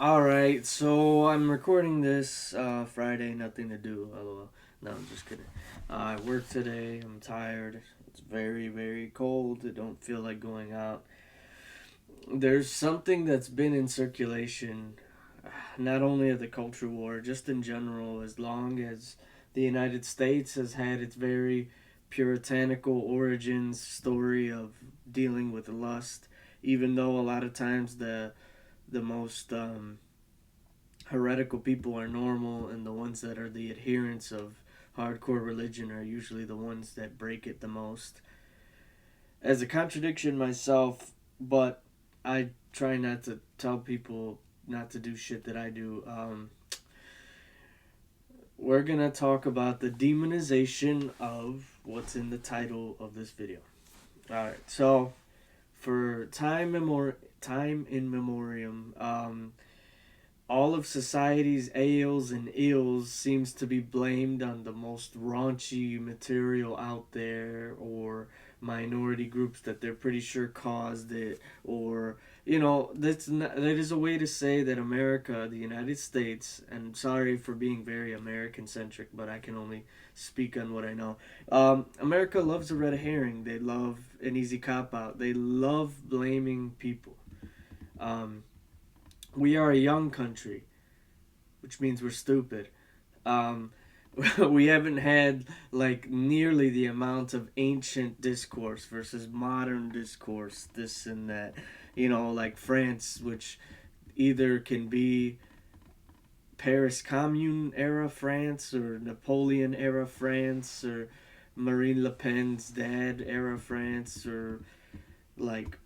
Alright, so I'm recording this Friday, nothing to do, lol. No, I'm just kidding. I work today, I'm tired. It's very, very cold. I don't feel like going out. There's something that's been in circulation, not only of the culture war, just in general, as long as the United States has had its very puritanical origins story of dealing with lust, even though a lot of times the most heretical people are normal, and the ones that are the adherents of hardcore religion are usually the ones that break it the most. As a contradiction myself, but I try not to tell people not to do shit that I do. We're gonna talk about the demonization of what's in the title of this video. Alright, so for time in memoriam, all of society's ails and ills seems to be blamed on the most raunchy material out there, or minority groups that they're pretty sure caused it, or that is a way to say that America, the United States, and sorry for being very American centric, but I can only speak on what I know. America loves a red herring. They love an easy cop out. They love blaming people. Um, we are a young country, which means we're stupid. Um, we haven't had like nearly the amount of ancient discourse versus modern discourse, this and that. Like France, which either can be Paris Commune era France, or Napoleon era France, or Marine Le Pen's dad era France, or like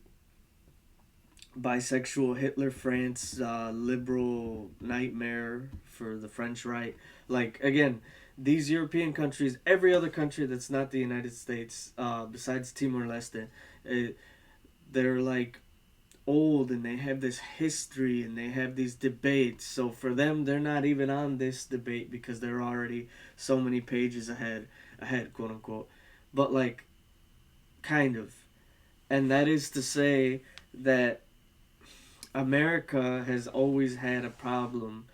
bisexual Hitler France, liberal nightmare for the French right. Like, again, these European countries, every other country that's not the United States, besides Timor Leste, uh, they're like old, and they have this history, and they have these debates. So for them, they're not even on this debate because they're already so many pages ahead, quote unquote. But like, kind of. And that is to say that America has always had a problem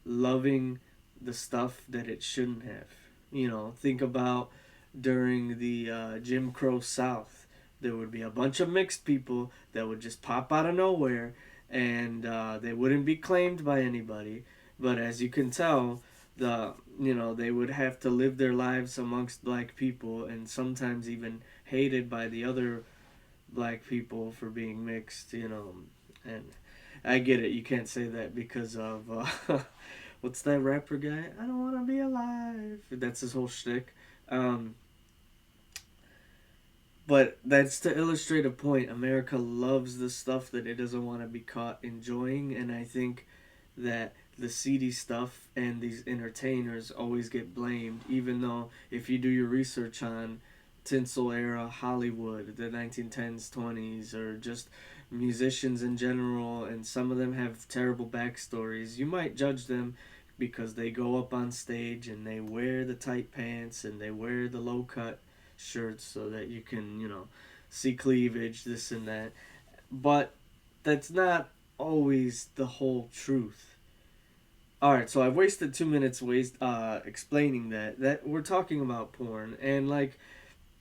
loving the stuff that it shouldn't have. Think about during the Jim Crow South. There would be a bunch of mixed people that would just pop out of nowhere, and they wouldn't be claimed by anybody. But as you can tell, they would have to live their lives amongst black people, and sometimes even hated by the other black people for being mixed. And I get it. You can't say that because of what's that rapper guy? I don't want to be alive. That's his whole shtick. Um, but that's to illustrate a point. America loves the stuff that it doesn't want to be caught enjoying, and I think that the seedy stuff and these entertainers always get blamed, even though if you do your research on tinsel era Hollywood, the 1910s, 20s, or just musicians in general, and some of them have terrible backstories, you might judge them because they go up on stage and they wear the tight pants and they wear the low cut shirts so that you can, see cleavage, this and that. But that's not always the whole truth. All right, so I've wasted 2 minutes explaining that we're talking about porn, and like,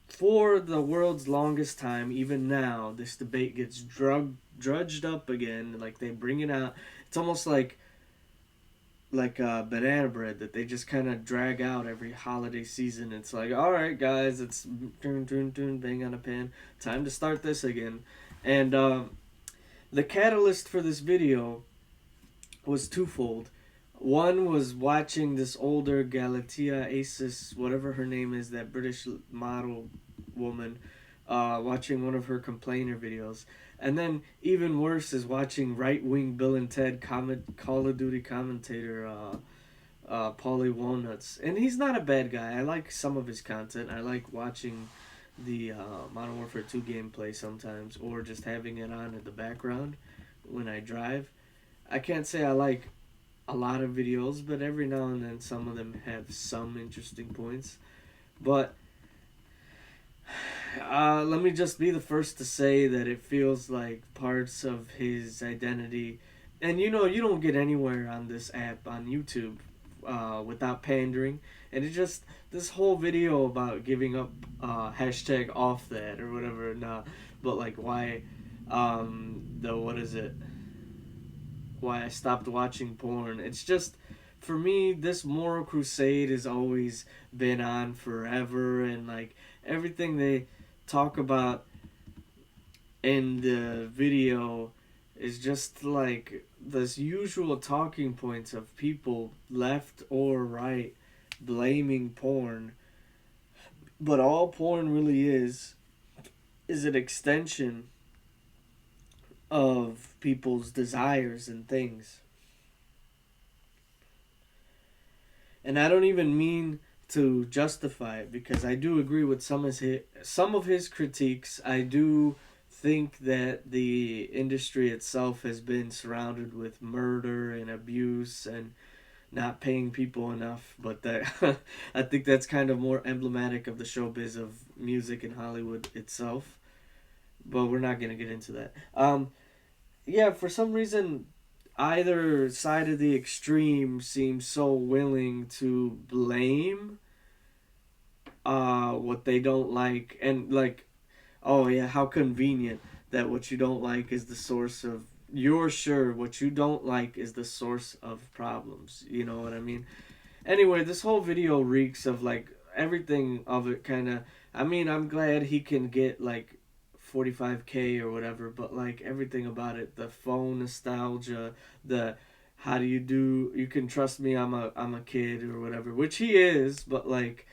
for the world's longest time, even now, this debate gets drudged up again. Like, they bring it out. It's almost like banana bread that they just kind of drag out every holiday season. It's like, all right, guys, it's bang on a pan. Time to start this again. And the catalyst for this video was twofold. One was watching this older Galatea Acis, whatever her name is, that British model woman, watching one of her complainer videos. And then, even worse, is watching right wing Bill and Ted Call of Duty commentator Paulie Walnuts. And he's not a bad guy. I like some of his content. I like watching the Modern Warfare 2 gameplay sometimes, or just having it on in the background when I drive. I can't say I like a lot of videos, but every now and then some of them have some interesting points. But let me just be the first to say that it feels like parts of his identity And you don't get anywhere on this app on YouTube without pandering. And it just this whole video about giving up hashtag off that or whatever. Nah, but like why the what is it? Why I stopped watching porn. It's just for me this moral crusade has always been on forever, and like everything they talk about in the video is just like this usual talking points of people left or right blaming porn, but all porn really is an extension of people's desires and things. And I don't even mean to justify it because I do agree with some of his critiques. I do think that the industry itself has been surrounded with murder and abuse and not paying people enough, but that I think that's kind of more emblematic of the showbiz of music in Hollywood itself. But we're not gonna get into that. Yeah, for some reason, either side of the extreme seems so willing to blame what they don't like, and like, oh yeah, how convenient that what you don't like is the source of you're sure what you don't like is the source of problems. You know what I mean? Anyway, this whole video reeks of like everything of it kind of. I mean, I'm glad he can get like 45K or whatever, but like everything about it, the phone nostalgia, the how do you do? You can trust me. I'm a kid or whatever, which he is, but like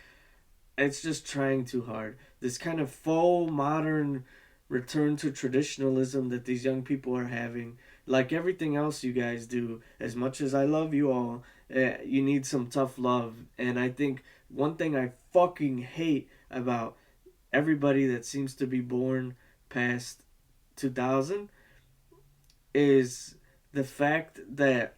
it's just trying too hard. This kind of faux modern return to traditionalism that these young people are having, like everything else you guys do, as much as I love you all, you need some tough love. And I think one thing I fucking hate about everybody that seems to be born past 2000 is the fact that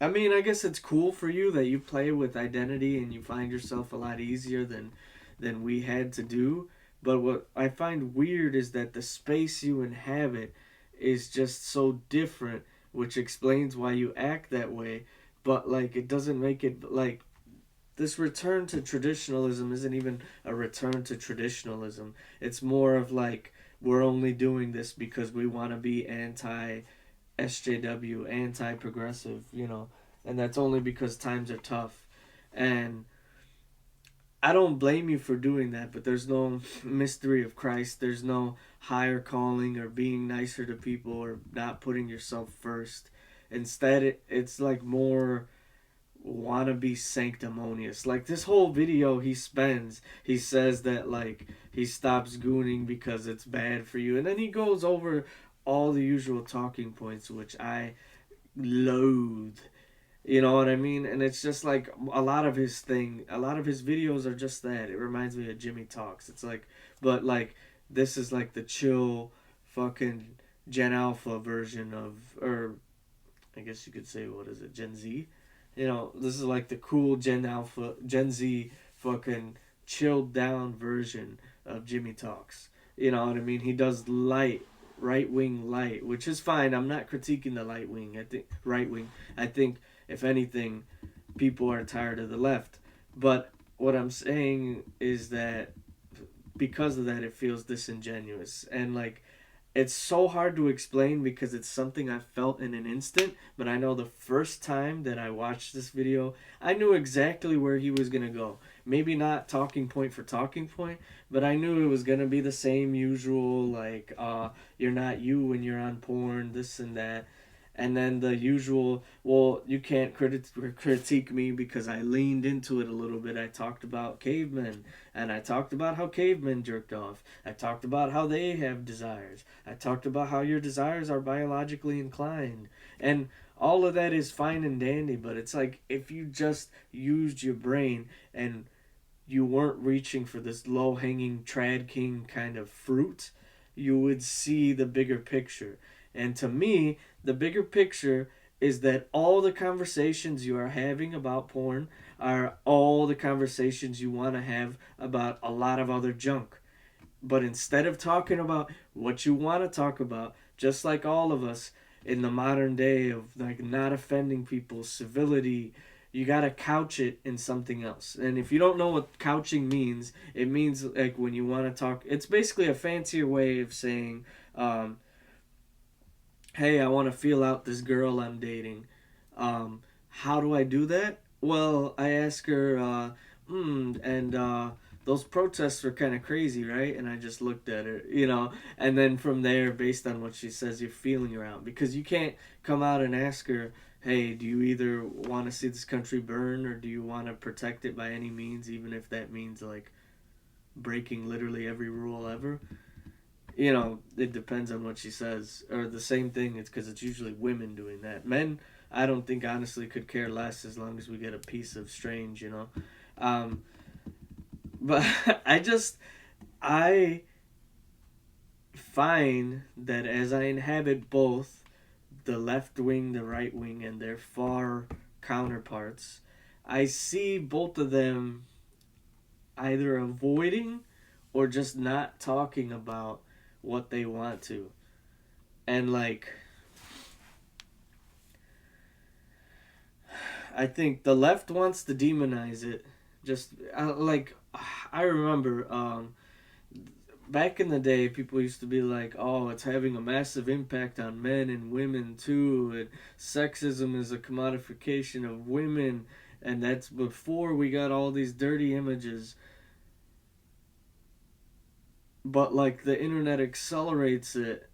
I mean, I guess it's cool for you that you play with identity and you find yourself a lot easier than we had to do. But what I find weird is that the space you inhabit is just so different, which explains why you act that way. But like, it doesn't make it like this return to traditionalism isn't even a return to traditionalism. It's more of like we're only doing this because we want to be anti SJW, anti progressive, and that's only because times are tough. And I don't blame you for doing that, but there's no mystery of Christ. There's no higher calling or being nicer to people or not putting yourself first. Instead, it's like more wanna be sanctimonious. Like this whole video he says that like he stops gooning because it's bad for you. And then he goes over all the usual talking points, which I loathe. You know what I mean? And it's just like a lot of his videos are just that. It reminds me of Jimmy Talks. It's like, but like, this is like the chill fucking Gen Alpha version of, or I guess you could say, what is it, Gen Z? This is like the cool Gen Alpha, Gen Z fucking chilled down version of Jimmy Talks. You know what I mean? He does right wing light, which is fine. I'm not critiquing the right wing. I think if anything, people are tired of the left. But what I'm saying is that because of that, it feels disingenuous. And like, it's so hard to explain because it's something I felt in an instant. But I know the first time that I watched this video, I knew exactly where he was going to go. Maybe not talking point for talking point, but I knew it was going to be the same usual, like, you're not you when you're on porn, this and that. And then the usual, well, you can't critique me because I leaned into it a little bit. I talked about cavemen, and I talked about how cavemen jerked off. I talked about how they have desires. I talked about how your desires are biologically inclined. And all of that is fine and dandy, but it's like if you just used your brain and you weren't reaching for this low-hanging trad king kind of fruit, you would see the bigger picture. And to me, the bigger picture is that all the conversations you are having about porn are all the conversations you want to have about a lot of other junk. But instead of talking about what you want to talk about, just like all of us in the modern day of like not offending people, civility, you gotta couch it in something else. And if you don't know what couching means, it means like when you want to talk, it's basically a fancier way of saying, hey, I want to feel out this girl I'm dating. How do I do that? Well, I ask her, and those protests were kind of crazy, right? And I just looked at her, and then from there, based on what she says, you're feeling her out. Because you can't come out and ask her, hey, do you either want to see this country burn or do you want to protect it by any means, even if that means like breaking literally every rule ever? It depends on what she says. Or the same thing, it's because it's usually women doing that. Men, I don't think honestly could care less as long as we get a piece of strange. Um, but I find that as I inhabit both the left wing, the right wing, and their far counterparts, I see both of them either avoiding or just not talking about what they want to. And like, I think the left wants to demonize it. Just like, I remember back in the day, people used to be like, oh, it's having a massive impact on men and women too, and sexism is a commodification of women, and that's before we got all these dirty images. But like the internet accelerates it,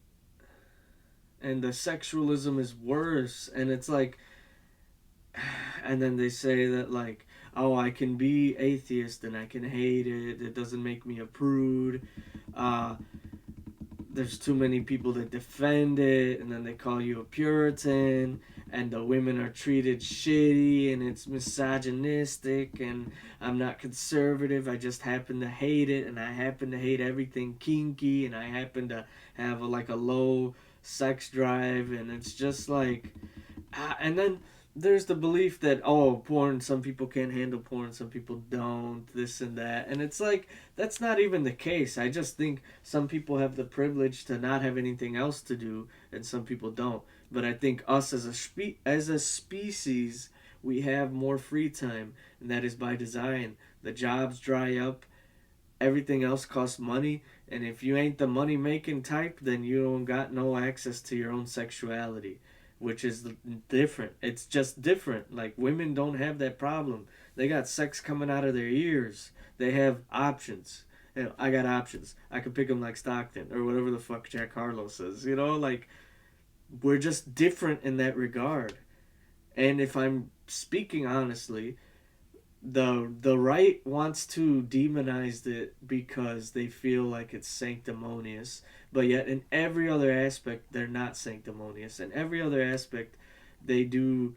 and the sexualism is worse, and it's like, and then they say that like, oh, I can be atheist and I can hate it, it doesn't make me a prude. There's too many people that defend it, and then they call you a Puritan, and the women are treated shitty, and it's misogynistic, and I'm not conservative, I just happen to hate it, and I happen to hate everything kinky, and I happen to have like a low sex drive, and it's just like, and then there's the belief that, oh, porn, some people can't handle porn, some people don't, this and that, and it's like, that's not even the case. I just think some people have the privilege to not have anything else to do, and some people don't. But I think us as a species, we have more free time, and that is by design. The jobs dry up, everything else costs money, and if you ain't the money making type, then you don't got no access to your own sexuality, which is different. It's just different. Like, women don't have that problem. They got sex coming out of their ears. They have options. I got options. I can pick them like Stockton or whatever the fuck Jack Harlow says. Like, we're just different in that regard. And if I'm speaking honestly, the right wants to demonize it because they feel like it's sanctimonious, but yet in every other aspect they're not sanctimonious. In every other aspect they do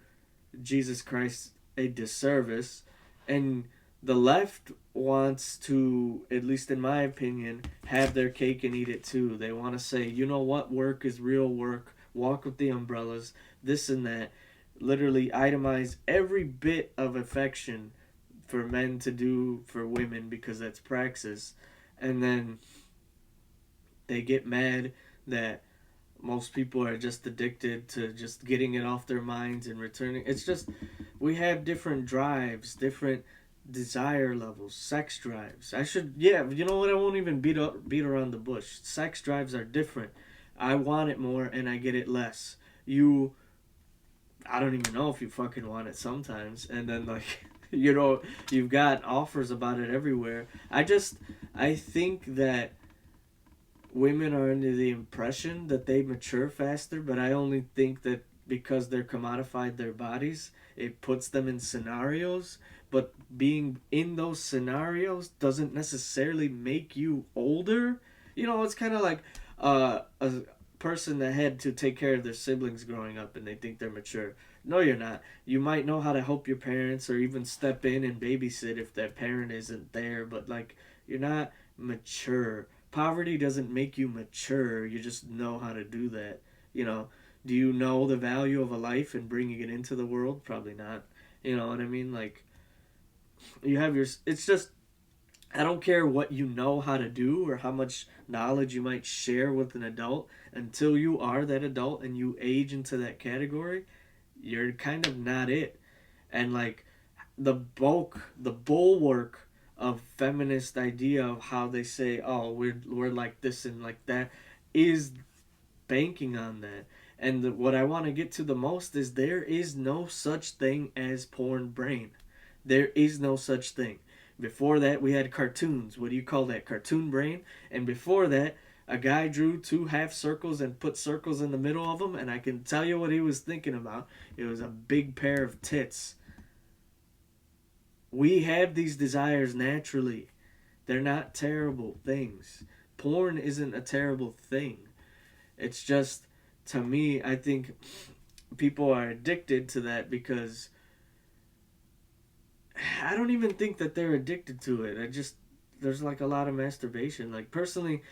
Jesus Christ a disservice, and the left wants to, at least in my opinion, have their cake and eat it too. They want to say, you know what, work is real work, walk with the umbrellas, this and that, literally itemize every bit of affection for men to do for women because that's praxis, and then they get mad that most people are just addicted to just getting it off their minds and returning. It's just, we have different drives, different desire levels, sex drives. You know what, I won't even beat around the bush. Sex drives are different. I want it more and I get it less. I don't even know if you fucking want it sometimes, and then like you've got offers about it everywhere. I think that women are under the impression that they mature faster, but I only think that because they're commodified their bodies, it puts them in scenarios, but being in those scenarios doesn't necessarily make you older. It's kind of like a person that had to take care of their siblings growing up and they think they're mature. No, you're not. You might know how to help your parents or even step in and babysit if that parent isn't there, but like, you're not mature. Poverty doesn't make you mature. You just know how to do that. Do you know the value of a life and bringing it into the world? Probably not. You know what I mean? Like, it's just, I don't care what you know how to do or how much knowledge you might share with an adult. Until you are that adult and you age into that category, you're kind of not it. And like the bulwark of feminist idea of how they say, oh, we're like this and like that, is banking on that. And what I want to get to the most is there is no such thing as porn brain. There is no such thing. Before that, we had cartoons. What do you call that? Cartoon brain. And before that, a guy drew two half circles and put circles in the middle of them, and I can tell you what he was thinking about. It was a big pair of tits. We have these desires naturally. They're not terrible things. Porn isn't a terrible thing. It's just, to me, I think people are addicted to that because I don't even think that they're addicted to it. I just, there's like a lot of masturbation. Like, personally,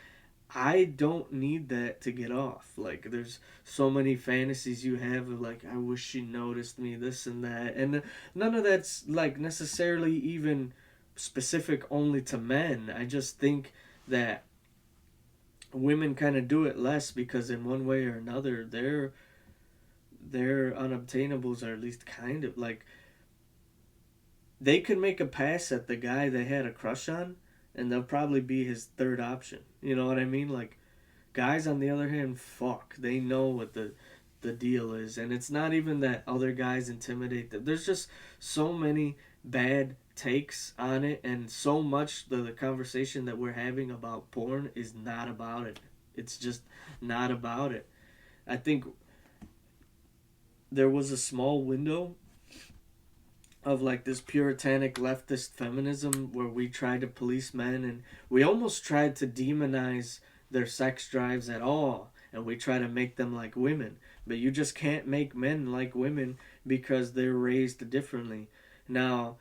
I don't need that to get off. Like, there's so many fantasies you have of, like, I wish she noticed me, this and that. And none of that's, like, necessarily even specific only to men. I just think that women kind of do it less because, in one way or another, their unobtainables are at least kind of like they could make a pass at the guy they had a crush on, and they'll probably be his third option. You know what I mean? Like, guys, on the other hand, fuck, they know what the deal is, and it's not even that other guys intimidate them. There's just so many bad takes on it, and so much the conversation that we're having about porn is not about it. It's just not about it. I think there was a small window of like this puritanic leftist feminism where we tried to police men, and we almost tried to demonize their sex drives at all, and we try to make them like women, but you just can't make men like women because they're raised differently. Now,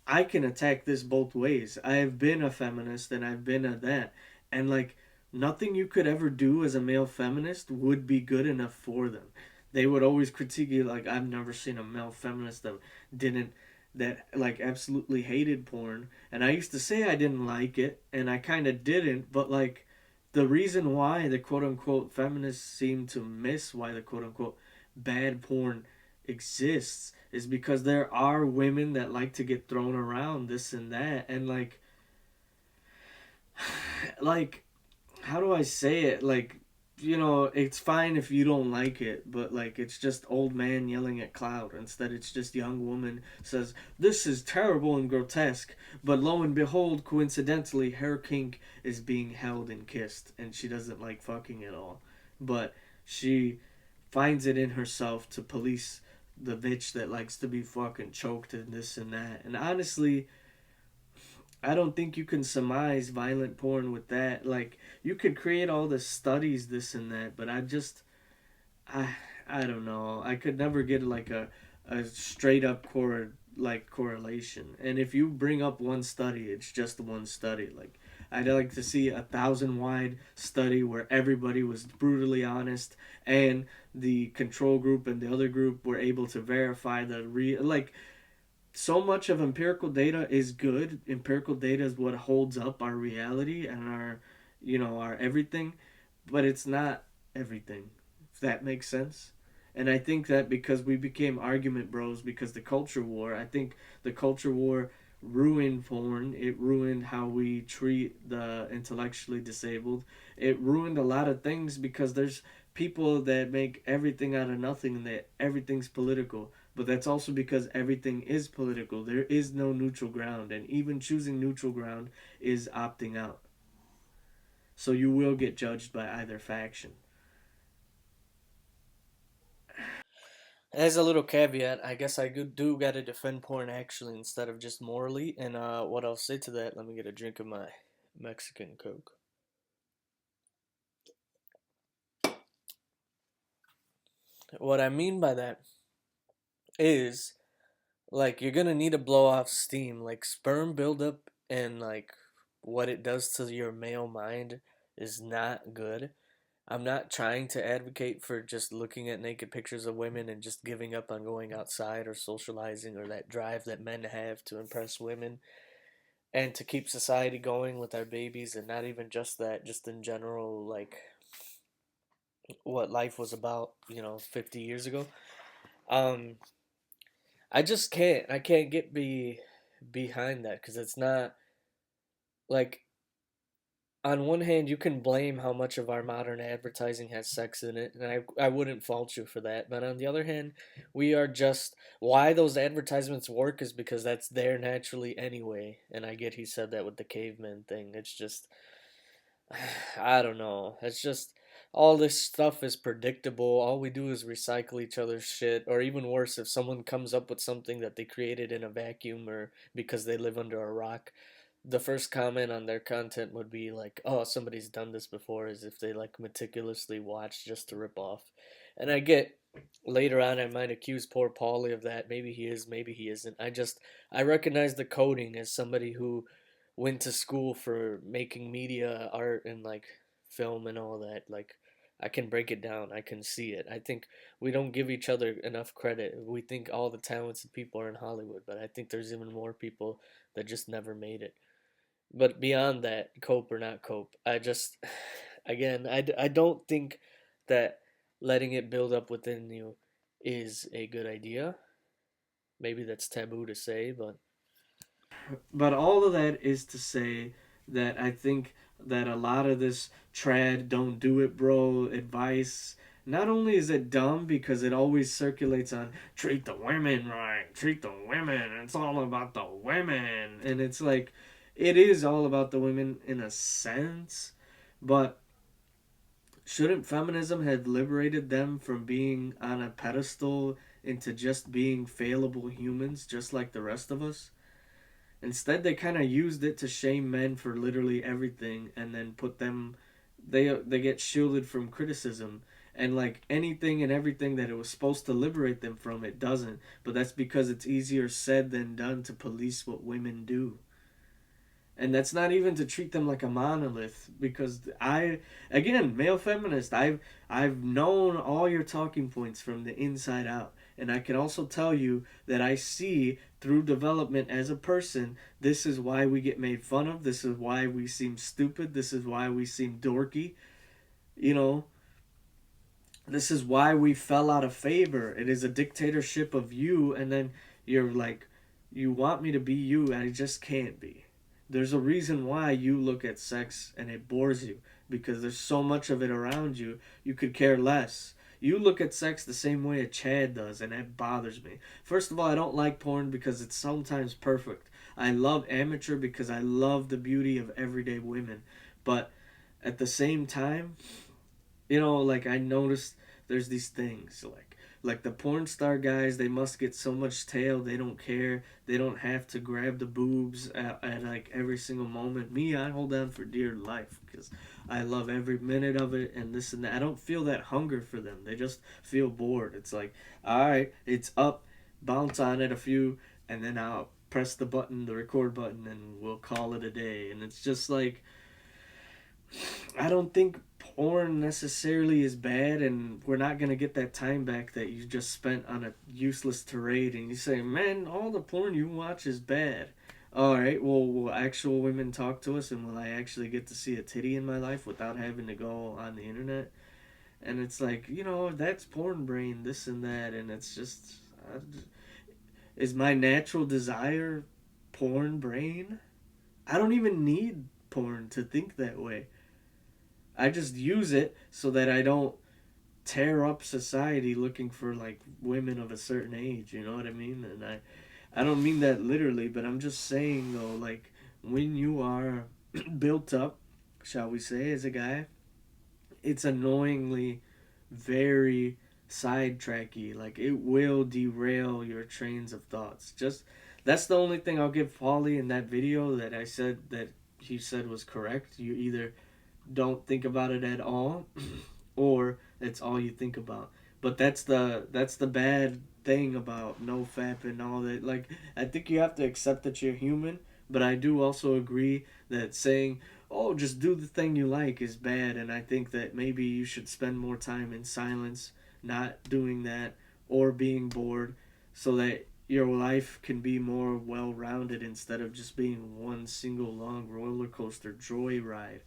I can attack this both ways. I've been a feminist and I've been a that, and like nothing you could ever do as a male feminist would be good enough for them. They would always critique you. Like, I've never seen a male feminist that didn't, that like absolutely hated porn, and I used to say I didn't like it, and I kind of didn't, but like the reason why the quote unquote feminists seem to miss why the quote unquote bad porn exists is because there are women that like to get thrown around this and that, and like how do I say it? Like, it's fine if you don't like it, but like it's just old man yelling at cloud. Instead, it's just young woman says this is terrible and grotesque, but lo and behold, coincidentally, her kink is being held and kissed, and she doesn't like fucking at all, but she finds it in herself to police the bitch that likes to be fucking choked and this and that. And honestly, I don't think you can surmise violent porn with that. Like, you could create all the studies, this and that, but I, I don't know. I could never get like a straight up correlation. And if you bring up one study, it's just one study. Like, I'd like to see 1,000 wide study where everybody was brutally honest, and the control group and the other group were able to verify the real. Like, so much of empirical data is good. Empirical data is what holds up our reality and our everything, but it's not everything. If that makes sense. And I think that because we became argument bros because the culture war, I think the culture war ruined porn. It ruined how we treat the intellectually disabled. It ruined a lot of things because there's people that make everything out of nothing and that everything's political. But that's also because everything is political. There is no neutral ground, and even choosing neutral ground is opting out. So you will get judged by either faction. As a little caveat, I guess I do gotta defend porn actually instead of just morally. And what I'll say to that, let me get a drink of my Mexican Coke. What I mean by that is, like, you're gonna need to blow off steam. Like, sperm buildup and like what it does to your male mind is not good. I'm not trying to advocate for just looking at naked pictures of women and just giving up on going outside or socializing or that drive that men have to impress women. and to keep society going with our babies, and not even just that, just in general, like what life was about, 50 years ago. Um, I can't get behind that because it's not like, on one hand, you can blame how much of our modern advertising has sex in it, and I wouldn't fault you for that. But on the other hand, we are just, why those advertisements work is because that's there naturally anyway. And I get he said that with the caveman thing. It's just, I don't know. It's just, all this stuff is predictable. All we do is recycle each other's shit. Or even worse, if someone comes up with something that they created in a vacuum or because they live under a rock, the first comment on their content would be like, "Oh, somebody's done this before," as if they like meticulously watched just to rip off. And I get, later on I might accuse poor Paulie of that. Maybe he is, maybe he isn't. I recognize the coding as somebody who went to school for making media art and like film and all that. Like, I can break it down. I can see it. I think we don't give each other enough credit. We think all the talented people are in Hollywood, but I think there's even more people that just never made it. But beyond that, cope or not cope, I just, again, I don't think that letting it build up within you is a good idea. Maybe that's taboo to say, but all of that is to say that I think that a lot of this trad don't do it bro advice, not only is it dumb because it always circulates on treat the women right, treat the women, it's all about the women, and it's like, it is all about the women in a sense, but shouldn't feminism have liberated them from being on a pedestal into just being fallible humans just like the rest of us? Instead, they kind of used it to shame men for literally everything, and then put them. They get shielded from criticism, and like anything and everything that it was supposed to liberate them from, it doesn't. But that's because it's easier said than done to police what women do. And that's not even to treat them like a monolith, because I, again, male feminist, I've known all your talking points from the inside out, and I can also tell you that I see through development as a person, this is why we get made fun of, this is why we seem stupid, this is why we seem dorky, you know, this is why we fell out of favor. It is a dictatorship of you, and then you're like, you want me to be you, and I just can't be. There's a reason why you look at sex and it bores you, because there's so much of it around you, you could care less. You look at sex the same way a Chad does, and that bothers me. First of all, I don't like porn because it's sometimes perfect. I love amateur because I love the beauty of everyday women. But at the same time, like I noticed there's these things like the porn star guys, they must get so much tail, they don't care, they don't have to grab the boobs at like every single moment. Me, I hold on for dear life because I love every minute of it, and this and that. I don't feel that hunger for them, they just feel bored. It's like, all right, it's up, bounce on it a few, and then I'll press the button, the record button, and we'll call it a day. And it's just like, I don't think porn necessarily is bad, and we're not gonna get that time back that you just spent on a useless tirade. And you say, "Man, all the porn you watch is bad." All right, well, will actual women talk to us, and will I actually get to see a titty in my life without having to go on the internet? And it's like, that's porn brain, this and that, and it's just, is my natural desire porn brain? I don't even need porn to think that way. I just use it so that I don't tear up society looking for like women of a certain age, you know what I mean? And I don't mean that literally, but I'm just saying though, like, when you are built up, shall we say, as a guy, it's annoyingly very sidetracky. Like, it will derail your trains of thoughts. Just, that's the only thing I'll give Paulie in that video that I said that he said was correct. You either don't think about it at all or it's all you think about. But that's the bad thing about no fap and all that. Like, I think you have to accept that you're human, but I do also agree that saying, "Oh, just do the thing you like," is bad. And I think that maybe you should spend more time in silence, not doing that, or being bored, so that your life can be more well-rounded instead of just being one single long roller coaster joyride.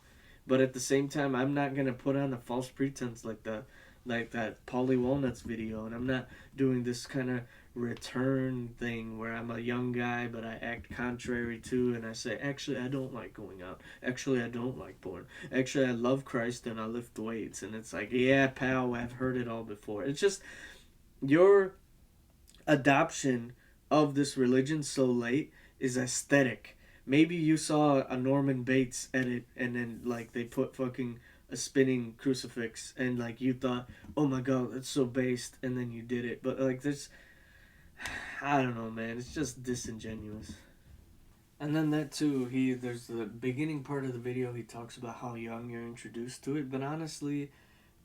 But at the same time, I'm not gonna put on a false pretense like that Polly Walnuts video, and I'm not doing this kind of return thing where I'm a young guy but I act contrary to, and I say actually I don't like going out. Actually I don't like porn. Actually I love Christ and I lift weights, and it's like yeah, pal, I've heard it all before. It's just your adoption of this religion so late is aesthetic. Maybe you saw a Norman Bates edit and then like they put fucking a spinning crucifix and like you thought, oh my god, that's so based, and then you did it. But like this, I don't know, man. It's just disingenuous. And then that too, there's the beginning part of the video. He talks about how young you're introduced to it, but honestly,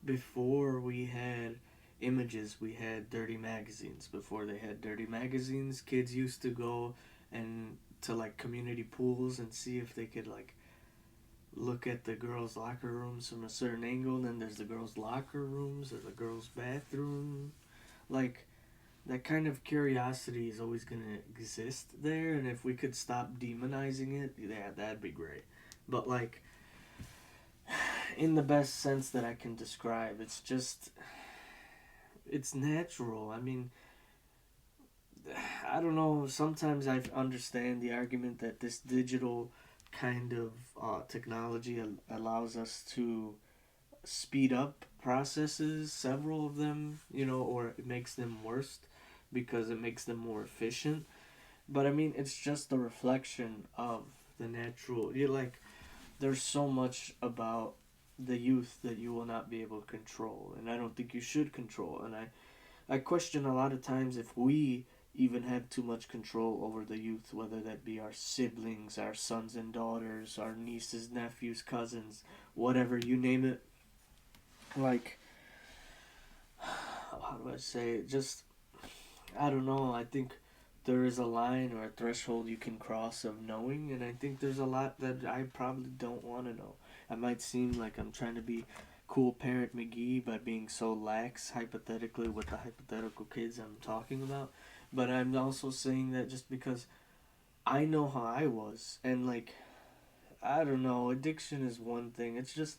before we had images, we had dirty magazines. Before they had dirty magazines, kids used to go and to like community pools and see if they could like look at the girls' locker rooms from a certain angle. And then there's the girls' locker rooms or the girls' bathroom. Like that kind of curiosity is always gonna exist there, and if we could stop demonizing it, yeah, that'd be great. But like in the best sense that I can describe, it's natural. I mean, I don't know. Sometimes I understand the argument that this digital kind of technology allows us to speed up processes, several of them, or it makes them worse because it makes them more efficient. But I mean, it's just a reflection of the natural. You like, there's so much about the youth that you will not be able to control, and I don't think you should control. And I question a lot of times if we even have too much control over the youth, whether that be our siblings, our sons and daughters, our nieces, nephews, cousins, whatever, you name it. Like, how do I say it? Just, I don't know. I think there is a line or a threshold you can cross of knowing, and I think there's a lot that I probably don't want to know. I might seem like I'm trying to be cool parent McGee by being so lax hypothetically with the hypothetical kids I'm talking about, but I'm also saying that just because I know how I was, and like, I don't know, addiction is one thing. It's just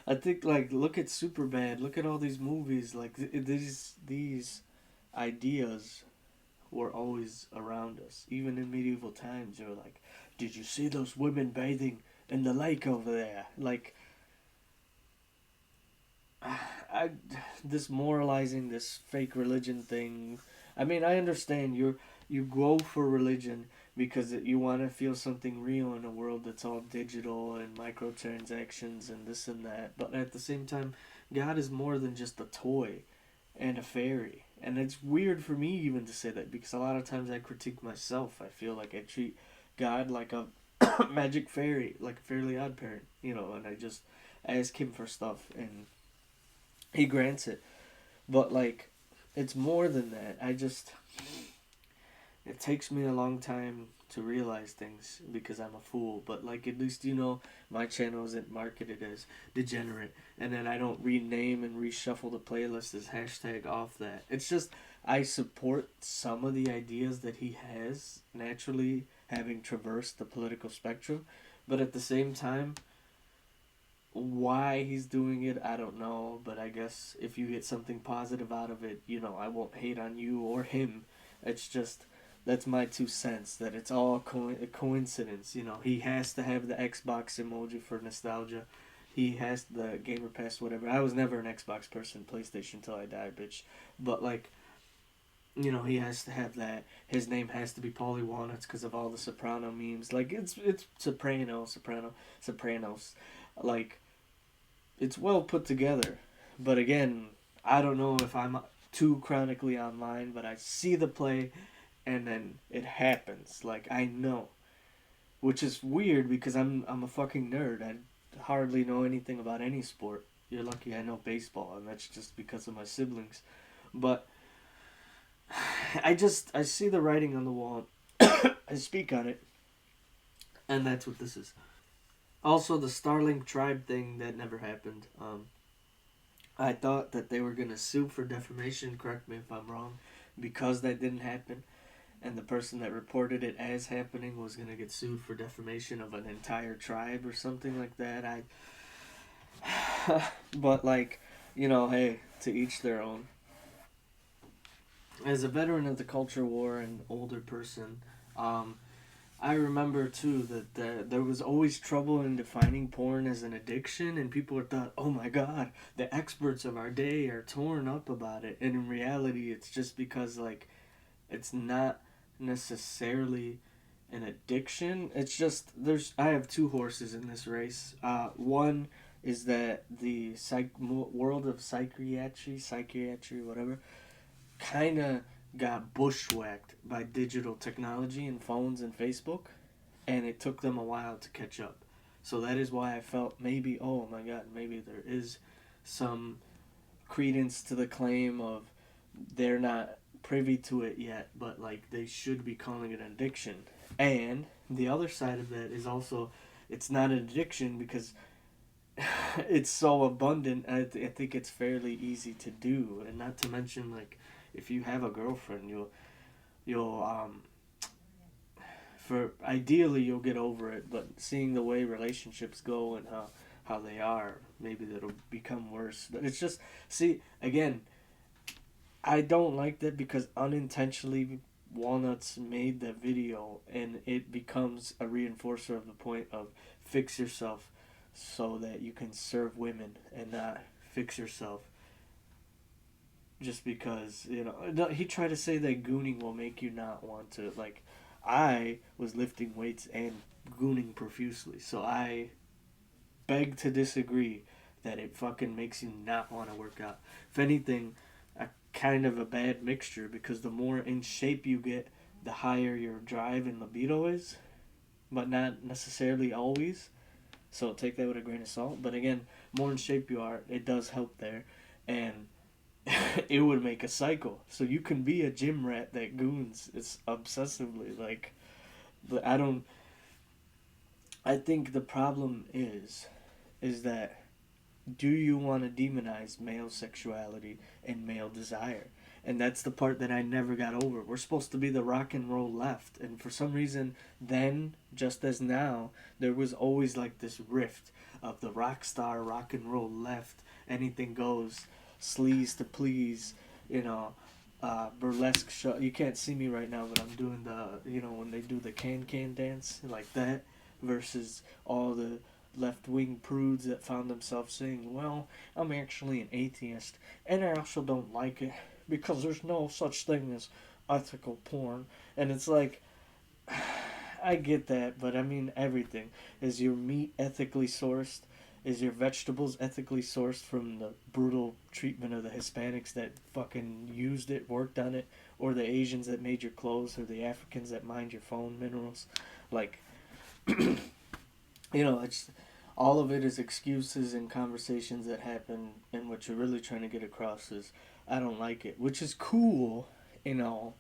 I think like look at Superbad, look at all these movies, like these ideas were always around us. Even in medieval times, they were like, "Did you see those women bathing in the lake over there?" Like, I this moralizing this fake religion thing. I mean, I understand you go for religion because you want to feel something real in a world that's all digital and microtransactions and this and that. But at the same time, God is more than just a toy and a fairy. And it's weird for me even to say that because a lot of times I critique myself. I feel like I treat God like a magic fairy, like a Fairly Odd Parent, and I just ask him for stuff and he grants it. But like, it's more than that. It takes me a long time to realize things because I'm a fool. But like, at least my channel isn't marketed as degenerate, and then I don't rename and reshuffle the playlist as hashtag off that. It's just I support some of the ideas that he has naturally having traversed the political spectrum, but at the same time, why he's doing it, I don't know. But I guess if you get something positive out of it, I won't hate on you or him. It's just that's my 2 cents. That it's all a coincidence. He has to have the Xbox emoji for nostalgia. He has the Gamer Pass, whatever. I was never an Xbox person, PlayStation till I die, bitch. But like, he has to have that. His name has to be Paulie Walnuts because of all the Soprano memes. Like it's Sopranos. Like, it's well put together. But again, I don't know if I'm too chronically online, but I see the play and then it happens. Like, I know. Which is weird because I'm a fucking nerd. I hardly know anything about any sport. You're lucky I know baseball, and that's just because of my siblings. But I see the writing on the wall. I speak on it, and that's what this is. Also, the Starlink tribe thing that never happened. I thought that they were gonna sue for defamation. Correct me if I'm wrong. because that didn't happen, and the person that reported it as happening was gonna get sued for defamation of an entire tribe or something like that. But like, hey, to each their own. As a veteran of the culture war and older person, um, I remember too that there was always trouble in defining porn as an addiction, and people thought, "Oh my God, the experts of our day are torn up about it." And in reality, it's just because like it's not necessarily an addiction. It's just I have two horses in this race. One is that the world of psychiatry, whatever, kind of got bushwhacked by digital technology and phones and Facebook, and it took them a while to catch up. So that is why I felt maybe, oh my God, maybe there is some credence to the claim of they're not privy to it yet, but like they should be calling it an addiction. And the other side of that is also it's not an addiction because it's so abundant. I think it's fairly easy to do, and not to mention like if you have a girlfriend, you'll for ideally you'll get over it, but seeing the way relationships go and how they are, maybe that'll become worse. But it's just, see, again, I don't like that because unintentionally Walnuts made that video, and it becomes a reinforcer of the point of fix yourself so that you can serve women, and not fix yourself just because, he tried to say that gooning will make you not want to, like, I was lifting weights and gooning profusely, so I beg to disagree that it fucking makes you not want to work out. If anything, a kind of a bad mixture, because the more in shape you get, the higher your drive and libido is, but not necessarily always. So take that with a grain of salt. But again, more in shape you are, it does help there, and it would make a cycle. So you can be a gym rat that goons. It's obsessively like, but I don't. I think the problem is that do you want to demonize male sexuality and male desire? And that's the part that I never got over. We're supposed to be the rock and roll left, and for some reason, then just as now, there was always like this rift of the rock star rock and roll left. Anything goes, sleaze to please, burlesque show. You can't see me right now, but I'm doing when they do the can dance like that, versus all the left wing prudes that found themselves saying, well, I'm actually an atheist, and I also don't like it because there's no such thing as ethical porn. And it's like, I get that, but I mean everything. Is your meat ethically sourced? Is your vegetables ethically sourced from the brutal treatment of the Hispanics that fucking used it, worked on it, or the Asians that made your clothes, or the Africans that mined your phone minerals? Like, it's all of it is excuses and conversations that happen, and what you're really trying to get across is I don't like it, which is cool and all,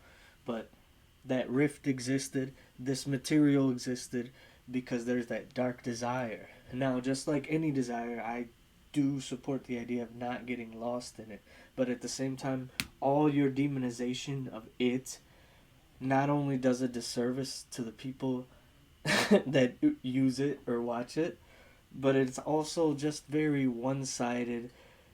but that rift existed, this material existed because there's that dark desire. Now, just like any desire, I do support the idea of not getting lost in it, but at the same time, all your demonization of it not only does a disservice to the people that use it or watch it, but it's also just very one-sided,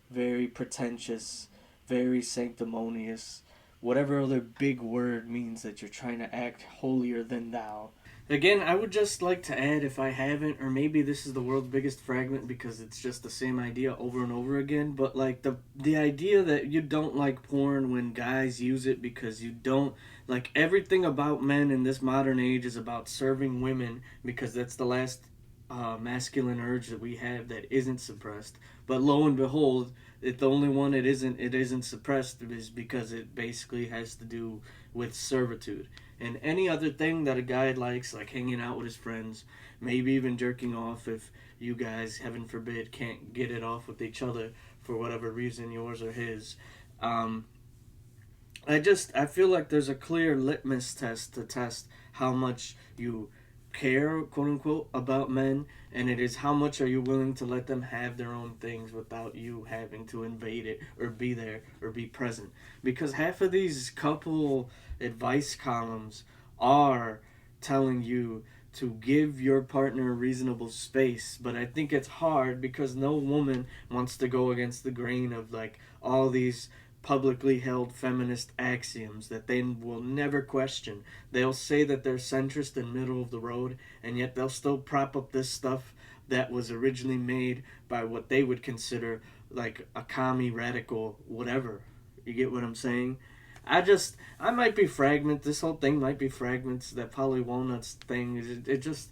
very pretentious, very sanctimonious, whatever other big word means that you're trying to act holier than thou. Again, I would just like to add, if I haven't, or maybe this is the world's biggest fragment because it's just the same idea over and over again, but like the idea that you don't like porn when guys use it because you don't like everything about men in this modern age is about serving women because that's the last masculine urge that we have that isn't suppressed. But lo and behold, the only one it isn't suppressed is because it basically has to do with servitude. And any other thing that a guy likes, like hanging out with his friends, maybe even jerking off if you guys, heaven forbid, can't get it off with each other for whatever reason, yours or his. I feel like there's a clear litmus test to test how much you care, quote unquote, about men, and it is how much are you willing to let them have their own things without you having to invade it or be there or be present. Because half of these couple advice columns are telling you to give your partner reasonable space, but I think it's hard because no woman wants to go against the grain of like all these publicly held feminist axioms that they will never question. They'll say that they're centrist and middle of the road, and yet they'll still prop up this stuff that was originally made by what they would consider like a commie radical whatever. You get what I'm saying? I might be fragment. This whole thing might be fragments. That Polly Walnuts thing, it just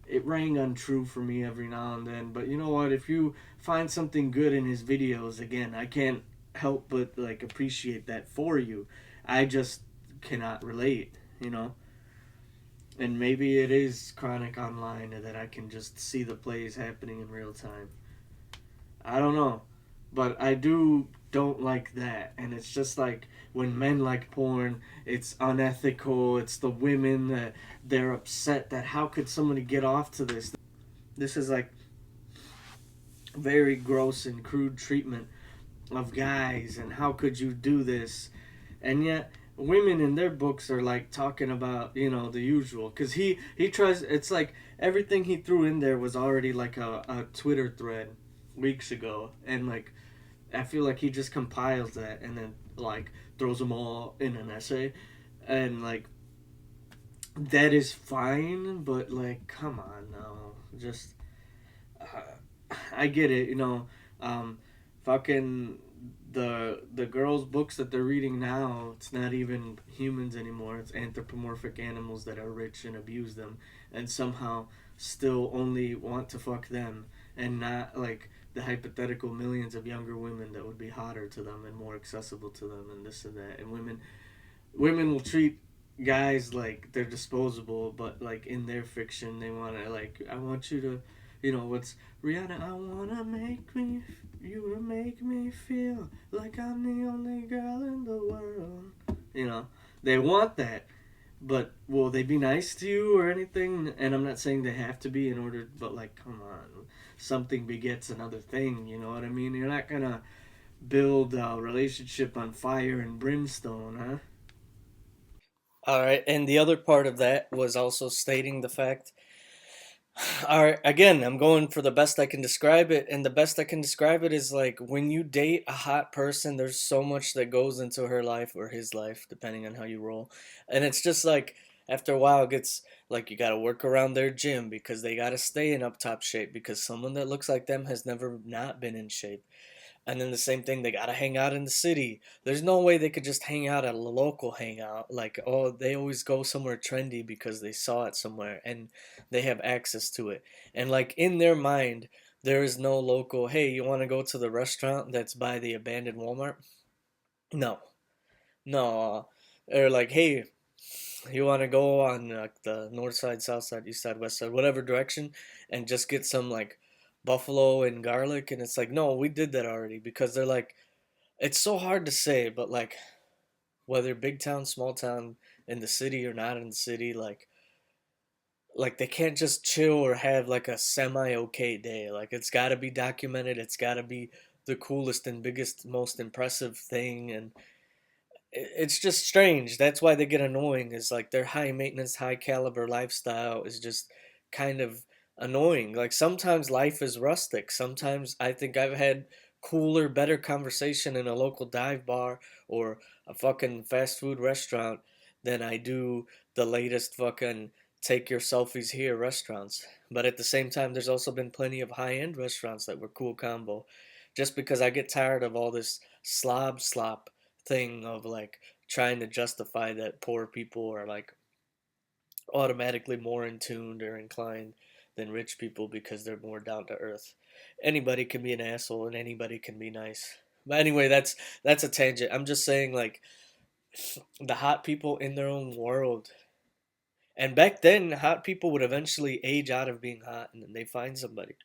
it rang untrue for me every now and then. But you know what? If you find something good in his videos, again, I can't help but like appreciate that for you. I just cannot relate, you know. And maybe it is chronic online that I can just see the plays happening in real time. I don't know, but I do don't like that, and it's just like when men like porn, it's unethical. It's the women that they're upset that how could somebody get off to this? This is like very gross and crude treatment of guys, and how could you do this? And yet women in their books are like talking about the usual because he tries. It's like everything he threw in there was already like a Twitter thread weeks ago, and like I feel like he just compiles that and then like throws them all in an essay, and like that is fine, but like come on now, just I get it, fucking the girls' books that they're reading now, it's not even humans anymore. It's anthropomorphic animals that are rich and abuse them, and somehow still only want to fuck them, and not like the hypothetical millions of younger women that would be hotter to them and more accessible to them, and this and that. And women will treat guys like they're disposable, but like in their fiction, they want to like I want you to, what's Rihanna? I wanna make me you to make me feel like I'm the only girl in the world. You know, they want that, but will they be nice to you or anything? And I'm not saying they have to be in order, but like, come on, something begets another thing. You know what I mean? You're not gonna build a relationship on fire and brimstone, huh? All right, and the other part of that was also stating the fact. All right, again, I'm going for the best I can describe it, and the best I can describe it is like when you date a hot person, there's so much that goes into her life or his life, depending on how you roll, and it's just like after a while, it gets like you got to work around their gym because they got to stay in up top shape because someone that looks like them has never not been in shape. And then the same thing, they gotta hang out in the city. There's no way they could just hang out at a local hangout. Like, oh, they always go somewhere trendy because they saw it somewhere and they have access to it. And like in their mind, there is no local, hey, you wanna go to the restaurant that's by the abandoned Walmart? No. No. Or like, hey, you wanna go on like the north side, south side, east side, west side, whatever direction, and just get some like buffalo and garlic, and it's like no, we did that already because they're like it's so hard to say, but like whether big town, small town, in the city or not in the city, like they can't just chill or have like a semi okay day. Like it's got to be documented. It's got to be the coolest and biggest, most impressive thing, and it's just strange. That's why they get annoying. Is like their high maintenance, high caliber lifestyle is just kind of annoying. Like sometimes life is rustic. Sometimes I think I've had cooler, better conversation in a local dive bar or a fucking fast food restaurant than I do the latest fucking take your selfies here restaurants. But at the same time, there's also been plenty of high end restaurants that were cool combo. Just because I get tired of all this slob slop thing of like trying to justify that poor people are like automatically more in tuned or inclined than rich people because they're more down to earth. Anybody can be an asshole and anybody can be nice. But anyway, that's a tangent. I'm just saying like the hot people in their own world. And back then, hot people would eventually age out of being hot and then they find somebody,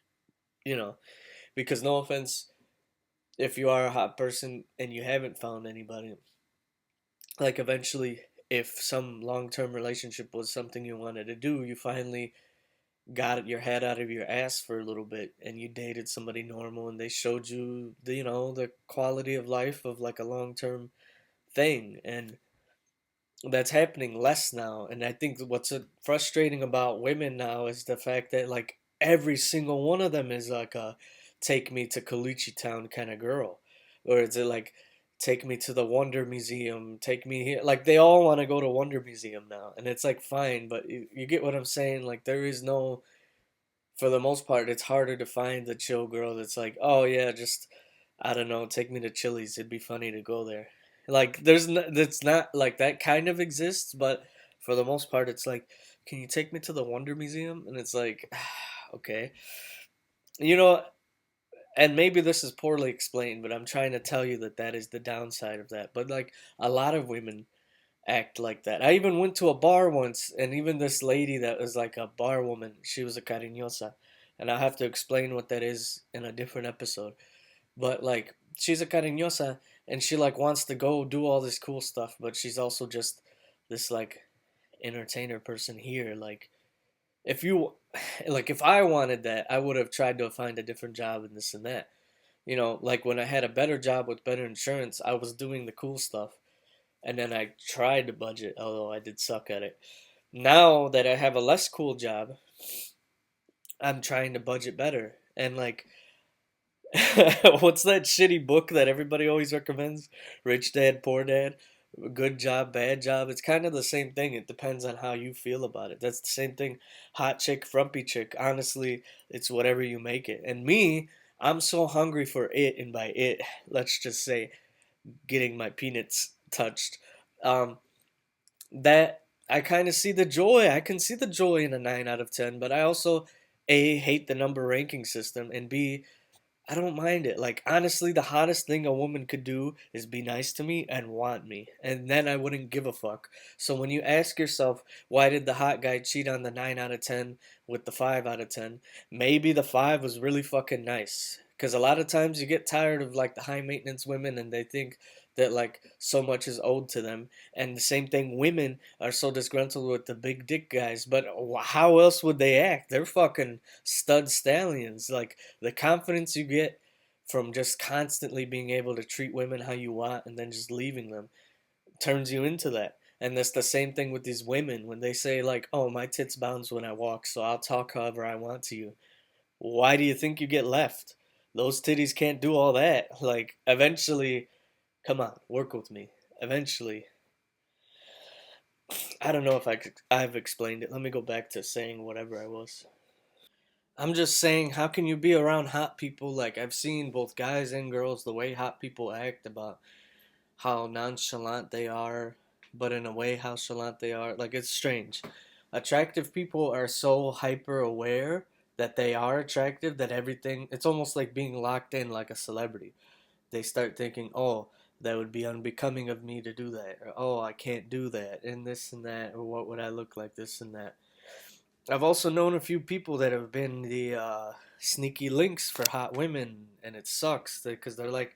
you know, because no offense, if you are a hot person and you haven't found anybody, like eventually if some long-term relationship was something you wanted to do, you finally got your head out of your ass for a little bit and you dated somebody normal and they showed you the, the quality of life of like a long-term thing. And that's happening less now. And I think what's frustrating about women now is the fact that like every single one of them is like a take me to Caliche Town kind of girl, or is it like take me to the Wonder Museum, take me here? Like they all want to go to Wonder Museum now, and it's like fine, but you get what I'm saying? Like there is no, for the most part, it's harder to find the chill girl that's like, oh yeah, just I don't know, take me to Chili's. It'd be funny to go there. Like there's no, that's not like that kind of exists, but for the most part, it's like, can you take me to the Wonder Museum? And it's like, okay, you know, and maybe this is poorly explained, but I'm trying to tell you that that is the downside of that. But like a lot of women act like that. I even went to a bar once, and even this lady that was like a bar woman, she was a cariñosa, and I'll have to explain what that is in a different episode. But like, she's a cariñosa, and she like wants to go do all this cool stuff, but she's also just this like entertainer person here. Like, if you, like, if I wanted that, I would have tried to find a different job and this and that. Like when I had a better job with better insurance, I was doing the cool stuff and then I tried to budget, although I did suck at it. Now that I have a less cool job, I'm trying to budget better. And like, what's that shitty book that everybody always recommends? Rich Dad, Poor Dad, Good Job, Bad Job. It's kind of the same thing. It depends on how you feel about it. That's the same thing. Hot chick, frumpy chick. Honestly, it's whatever you make it. And me, I'm so hungry for it, and by it, let's just say getting my peanuts touched. Um, that I kind of see the joy. I can see the joy in a 9 out of 10, but I also A, hate the number ranking system, and B, I don't mind it. Like, honestly, the hottest thing a woman could do is be nice to me and want me. And then I wouldn't give a fuck. So when you ask yourself, why did the hot guy cheat on the 9 out of 10 with the 5 out of 10? Maybe the 5 was really fucking nice. Because a lot of times you get tired of, like, the high maintenance women and they think that, like, so much is owed to them. And the same thing, women are so disgruntled with the big dick guys. But how else would they act? They're fucking stud stallions. Like, the confidence you get from just constantly being able to treat women how you want and then just leaving them turns you into that. And that's the same thing with these women when they say like, "Oh, my tits bounce when I walk, so I'll talk however I want to you." Why do you think you get left? Those titties can't do all that. Like eventually, come on, work with me. Eventually, I don't know if I've explained it. Let me go back to saying whatever I was. I'm just saying, how can you be around hot people? Like, I've seen both guys and girls, the way hot people act about how nonchalant they are, but in a way, how chalant they are. Like, it's strange. Attractive people are so hyper aware that they are attractive that everything, it's almost like being locked in like a celebrity. They start thinking, oh, that would be unbecoming of me to do that, or oh, I can't do that, and this and that, or what would I look like, this and that. I've also known a few people that have been the sneaky links for hot women, and it sucks because they're like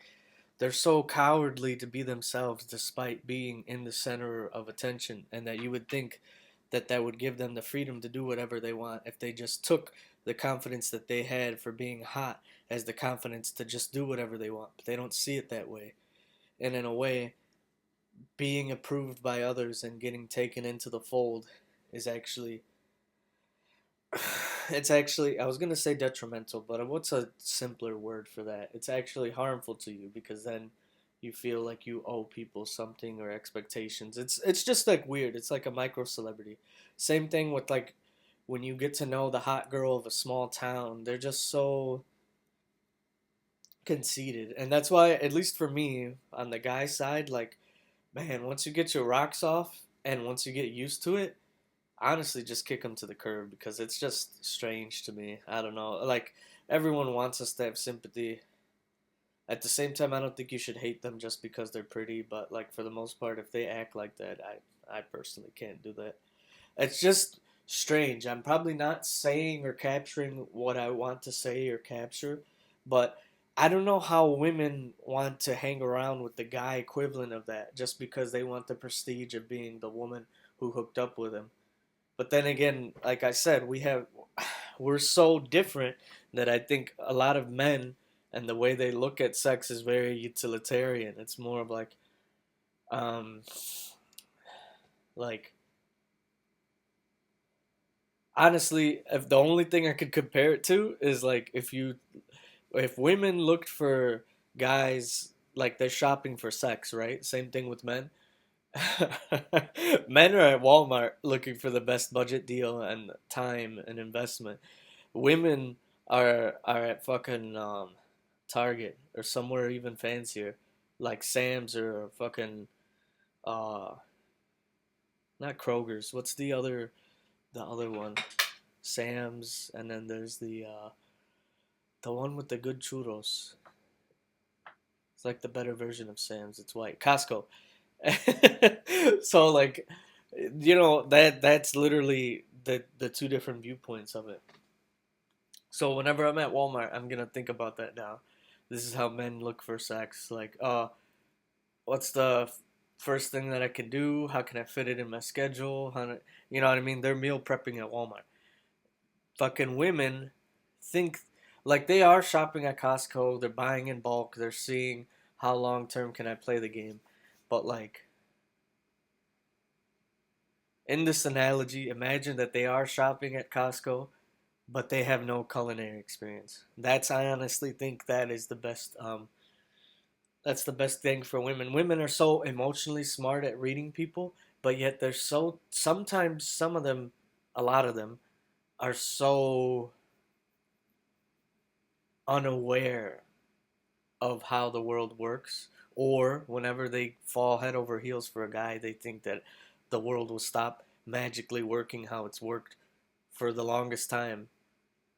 they're so cowardly to be themselves despite being in the center of attention, and that you would think that that would give them the freedom to do whatever they want if they just took the confidence that they had for being hot as the confidence to just do whatever they want. But they don't see it that way, and in a way, being approved by others and getting taken into the fold is actually it's actually, I was going to say detrimental, but what's a simpler word for that? It's actually harmful to you because then you feel like you owe people something or expectations. It's just like weird. It's like a micro celebrity. Same thing with like when you get to know the hot girl of a small town. They're just so conceited. And that's why, at least for me, on the guy side, like man, once you get your rocks off and once you get used to it, honestly just kick them to the curb because it's just strange to me. I don't know. Like everyone wants us to have sympathy. At the same time, I don't think you should hate them just because they're pretty, but like for the most part if they act like that, I personally can't do that. It's just strange. I'm probably not saying or capturing what I want to say or capture, but I don't know how women want to hang around with the guy equivalent of that just because they want the prestige of being the woman who hooked up with him. But then again, like I said, we're so different that I think a lot of men and the way they look at sex is very utilitarian. It's more of um, like honestly, if the only thing I could compare it to is like if women looked for guys like they're shopping for sex, right? Same thing with men. Men are at Walmart looking for the best budget deal and time and investment. Women are at fucking Target or somewhere even fancier, like Sam's or fucking uh not Kroger's. What's the other one? Sam's, and then there's the one with the good churros. It's like the better version of Sam's. It's white. Costco. So like, that's literally the two different viewpoints of it. So whenever I'm at Walmart, I'm gonna think about that now. This is how men look for sex. Like, what's the first thing that I can do? How can I fit it in my schedule? You know what I mean? They're meal prepping at Walmart. Fucking women think like they are shopping at Costco. They're buying in bulk. They're seeing how long term can I play the game. But like in this analogy, imagine that they are shopping at Costco, but they have no culinary experience. I honestly think that is the best. That's the best thing for women. Women are so emotionally smart at reading people, but yet they're so sometimes some of them, a lot of them, are so unaware of how the world works. Or whenever they fall head over heels for a guy, they think that the world will stop magically working how it's worked for the longest time.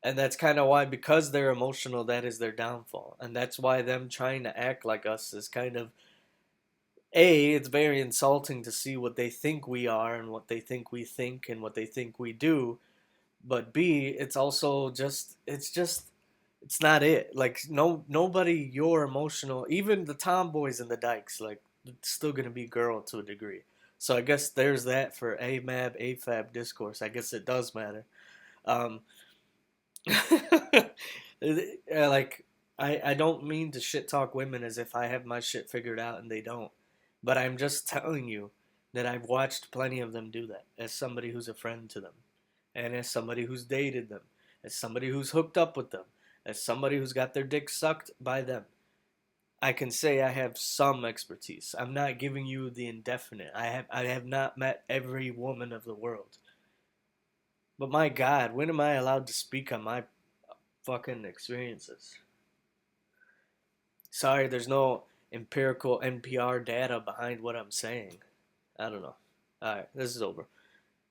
And that's kind of why, because they're emotional, that is their downfall. And that's why them trying to act like us is kind of, A, it's very insulting to see what they think we are and what they think and what they think we do. But B, it's also it's not it. Like nobody you're emotional, even the tomboys and the dykes, like it's still gonna be girl to a degree. So I guess there's that for AMAB, AFAB discourse. I guess it does matter. Um, like I don't mean to shit talk women as if I have my shit figured out and they don't. But I'm just telling you that I've watched plenty of them do that as somebody who's a friend to them and as somebody who's dated them, as somebody who's hooked up with them, as somebody who's got their dick sucked by them. I can say I have some expertise. I'm not giving you the indefinite. I have not met every woman of the world. But my God, when am I allowed to speak on my fucking experiences? Sorry, there's no empirical NPR data behind what I'm saying. I don't know. Alright, this is over.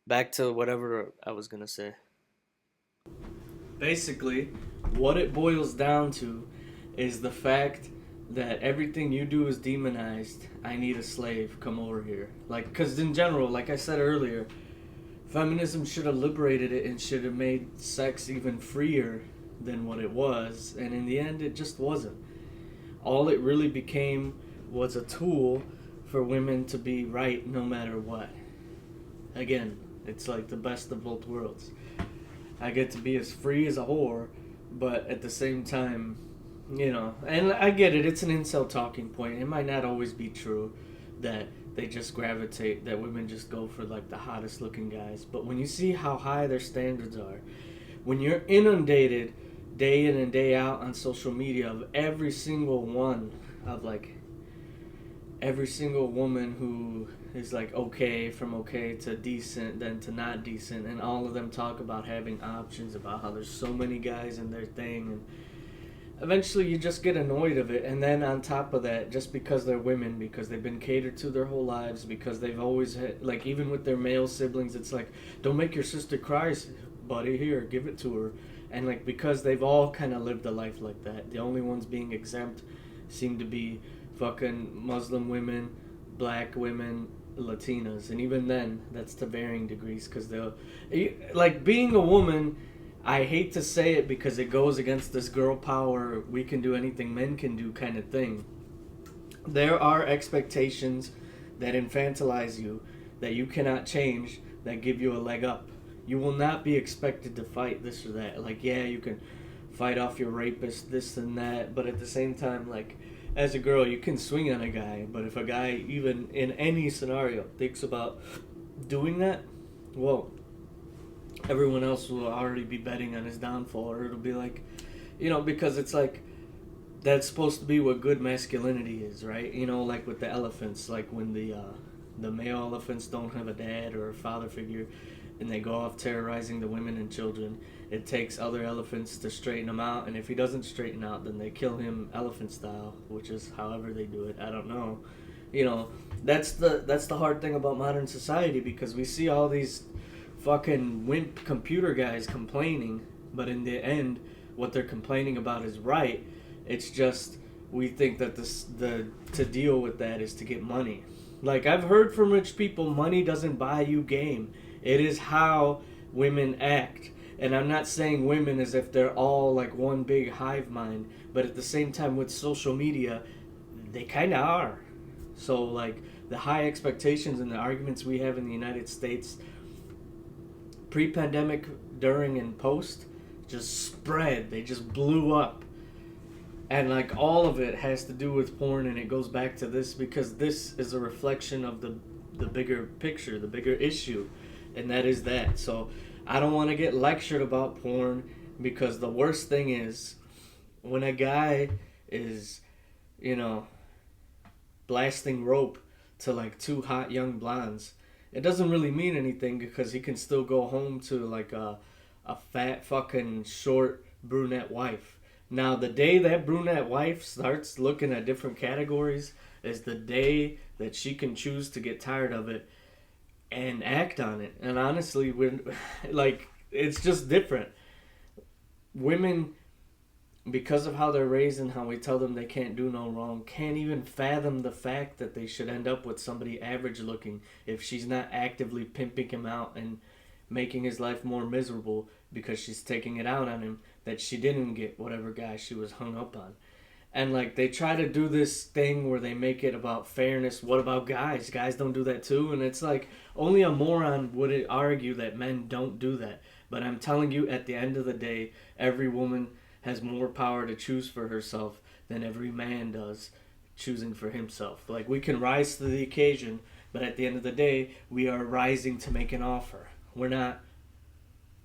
Back to whatever I was gonna say. Basically, what it boils down to is the fact that everything you do is demonized. I need a slave. Come over here. Like, because in general, like I said earlier, feminism should have liberated it and should have made sex even freer than what it was. And in the end, it just wasn't. All it really became was a tool for women to be right no matter what. Again, it's like the best of both worlds. I get to be as free as a whore, but at the same time, and I get it, it's an incel talking point. It might not always be true that they just gravitate, that women just go for like the hottest looking guys. But when you see how high their standards are, when you're inundated day in and day out on social media of every single one of like every single woman who is like okay, from okay to decent, then to not decent, and all of them talk about having options, about how there's so many guys in their thing, and eventually you just get annoyed of it. And then on top of that, just because they're women, because they've been catered to their whole lives, because they've always had, like, even with their male siblings, it's like, don't make your sister cry, buddy, here, give it to her. And like, because they've all kind of lived a life like that, the only ones being exempt seem to be fucking Muslim women, black women, Latinas. And even then, that's to varying degrees, because they'll, like, being a woman I hate to say it because it goes against this girl power, we can do anything men can do kind of thing. There are expectations that infantilize you, that you cannot change, that give you a leg up. You will not be expected to fight this or that. Like, yeah, you can fight off your rapist, this and that, but at the same time, like, as a girl, you can swing on a guy, but if a guy, even in any scenario, thinks about doing that, well, everyone else will already be betting on his downfall, or it'll be like, because it's like, that's supposed to be what good masculinity is, right? Like with the elephants, like when the male elephants don't have a dad or a father figure, and they go off terrorizing the women and children. It takes other elephants to straighten him out, and if he doesn't straighten out, then they kill him elephant style, which is however they do it. I don't know. That's the hard thing about modern society, because we see all these fucking wimp computer guys complaining, but in the end, what they're complaining about is right. It's just we think that to deal with that is to get money. Like, I've heard from rich people, money doesn't buy you game. It is how women act. And I'm not saying women as if they're all like one big hive mind, but at the same time with social media, they kind of are. So like the high expectations and the arguments we have in the United States, pre-pandemic, during, and post, just spread. They just blew up. And like all of it has to do with porn, and it goes back to this because this is a reflection of the bigger picture, the bigger issue, and that is that. So I don't want to get lectured about porn, because the worst thing is when a guy is, blasting rope to like two hot young blondes. It doesn't really mean anything because he can still go home to like a fat fucking short brunette wife. Now, the day that brunette wife starts looking at different categories is the day that she can choose to get tired of it and act on it. And honestly, it's just different. Women, because of how they're raised and how we tell them they can't do no wrong, can't even fathom the fact that they should end up with somebody average looking if she's not actively pimping him out and making his life more miserable because she's taking it out on him that she didn't get whatever guy she was hung up on. And like they try to do this thing where they make it about fairness. What about guys? Guys don't do that too. And it's like only a moron would argue that men don't do that. But I'm telling you, at the end of the day, every woman has more power to choose for herself than every man does choosing for himself. Like, we can rise to the occasion, but at the end of the day, we are rising to make an offer. We're not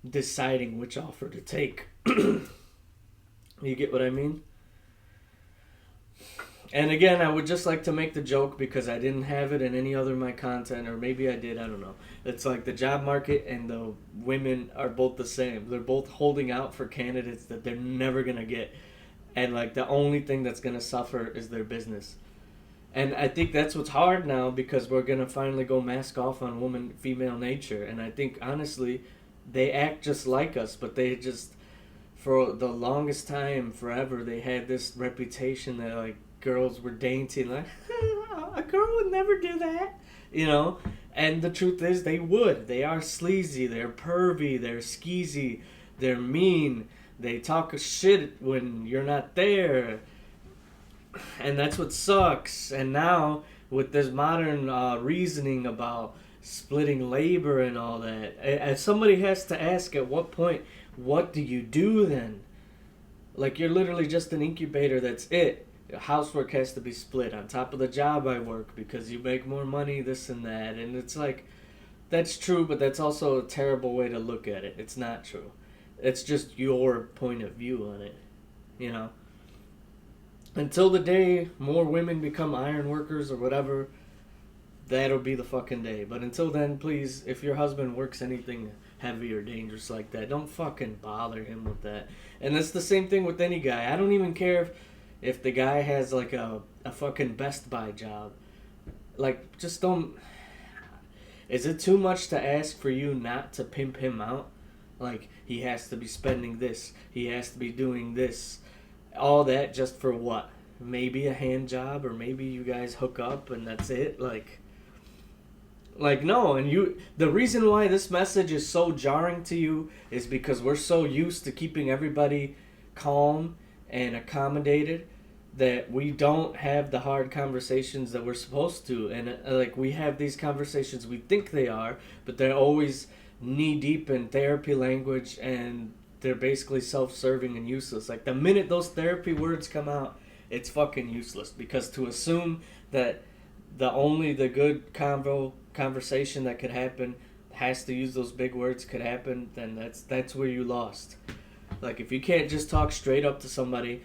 deciding which offer to take. You get what I mean? And again, I would just like to make the joke because I didn't have it in any other of my content, or maybe I did, I don't know. It's like the job market and the women are both the same. They're both holding out for candidates that they're never going to get. And like the only thing that's going to suffer is their business. And I think that's what's hard now, because we're going to finally go mask off on female nature. And I think, honestly, they act just like us, but they just, for the longest time, forever, they had this reputation that like girls were dainty, like a girl would never do that, and the truth is they would. They are sleazy, they're pervy, they're skeezy, they're mean, they talk shit when you're not there, and that's what sucks. And now with this modern reasoning about splitting labor and all that, and somebody has to ask, at what point, what do you do then? Like, you're literally just an incubator, that's it. Housework has to be split on top of the job I work because you make more money, this and that. And it's like, that's true, but that's also a terrible way to look at it. It's not true. It's just your point of view on it, Until the day more women become iron workers or whatever, that'll be the fucking day. But until then, please, if your husband works anything heavy or dangerous like that, don't fucking bother him with that. And it's the same thing with any guy. I don't even care if the guy has like a fucking Best Buy job. Like, just don't. Is it too much to ask for you not to pimp him out? Like, he has to be spending this, he has to be doing this, all that just for what? Maybe a hand job, or maybe you guys hook up and that's it. Like, Like, no, and the reason why this message is so jarring to you is because we're so used to keeping everybody calm and accommodated that we don't have the hard conversations that we're supposed to. And like, we have these conversations we think they are, but they're always knee deep in therapy language, and they're basically self-serving and useless. Like, the minute those therapy words come out, it's fucking useless, because to assume that the good conversation that could happen has to use those big words could happen, then that's where you lost. Like, if you can't just talk straight up to somebody,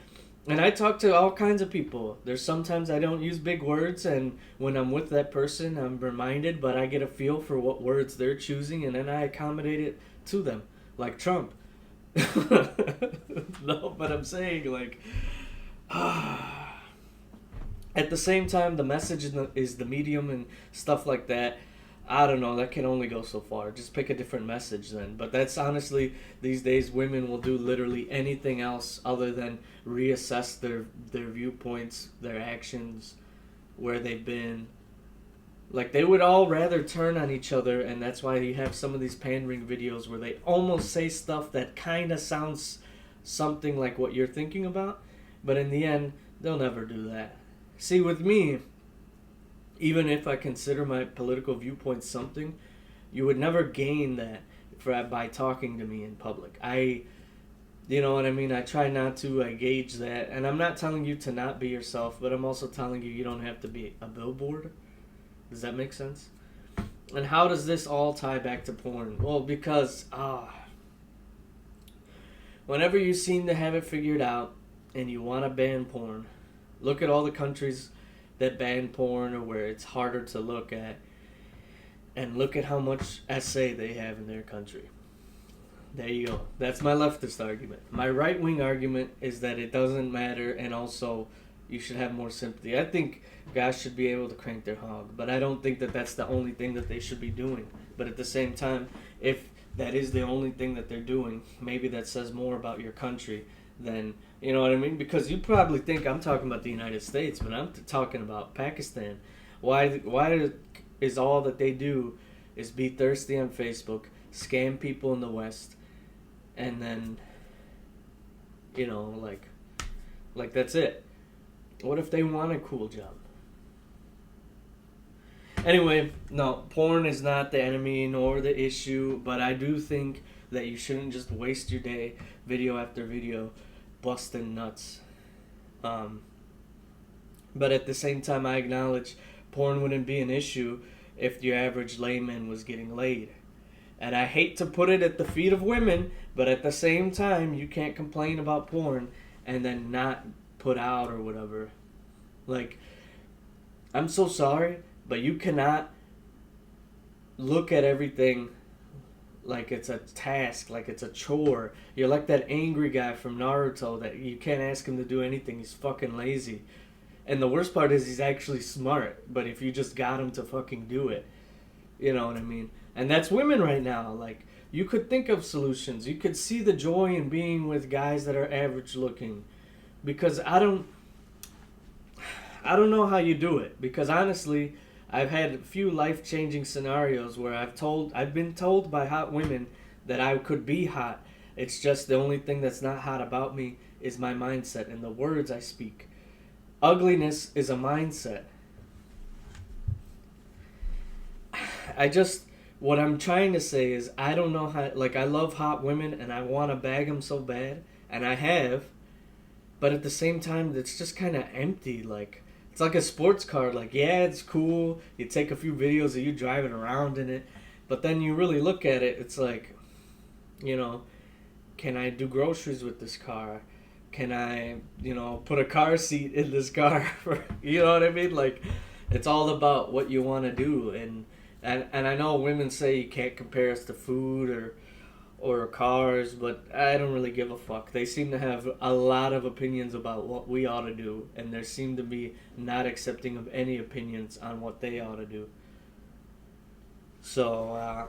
and I talk to all kinds of people. There's sometimes I don't use big words, and when I'm with that person, I'm reminded, but I get a feel for what words they're choosing, and then I accommodate it to them, like Trump. No, but I'm saying, like, at the same time, the message is the medium and stuff like that. I don't know. That can only go so far. Just pick a different message then. But that's honestly, these days, women will do literally anything else other than reassess their viewpoints, their actions, where they've been. Like, they would all rather turn on each other, and that's why you have some of these pandering videos where they almost say stuff that kind of sounds something like what you're thinking about, but in the end, they'll never do that. See, with me, even if I consider my political viewpoints something, you would never gain that by talking to me in public. You know what I mean? I try not to gauge that, and I'm not telling you to not be yourself, but I'm also telling you don't have to be a billboard. Does that make sense? And how does this all tie back to porn? Well, because whenever you seem to have it figured out and you want to ban porn, look at all the countries that ban porn or where it's harder to look at, and look at how much SA they have in their country. There you go. That's my leftist argument. My right-wing argument is that it doesn't matter, and also you should have more sympathy. I think guys should be able to crank their hog, but I don't think that that's the only thing that they should be doing. But at the same time, if that is the only thing that they're doing, maybe that says more about your country than, you know what I mean? Because you probably think I'm talking about the United States, but I'm talking about Pakistan. Why is all that they do is be thirsty on Facebook, scam people in the West, and then, you know, like that's it. What if they want a cool job? Anyway, no, porn is not the enemy nor the issue, but I do think that you shouldn't just waste your day, video after video, busting nuts. But at the same time, I acknowledge porn wouldn't be an issue if your average layman was getting laid. And I hate to put it at the feet of women, but at the same time, you can't complain about porn and then not put out or whatever. Like, I'm so sorry, but you cannot look at everything like it's a task, like it's a chore. You're like that angry guy from Naruto that you can't ask him to do anything. He's fucking lazy. And the worst part is he's actually smart, but if you just got him to fucking do it, you know what I mean? And that's women right now. Like, you could think of solutions. You could see the joy in being with guys that are average looking. Because I don't know how you do it. Because honestly, I've had a few life-changing scenarios where I've been told by hot women that I could be hot. It's just the only thing that's not hot about me is my mindset and the words I speak. Ugliness is a mindset. What I'm trying to say is, I don't know how, like, I love hot women and I want to bag them so bad, and I have, but at the same time, it's just kind of empty. Like, it's like a sports car. Like, yeah, it's cool. You take a few videos of you driving around in it, but then you really look at it, it's like, you know, can I do groceries with this car? Can I, you know, put a car seat in this car? You know what I mean? Like, it's all about what you want to do. And I know women say you can't compare us to food or cars, but I don't really give a fuck. They seem to have a lot of opinions about what we ought to do, and they seem to be not accepting of any opinions on what they ought to do. So,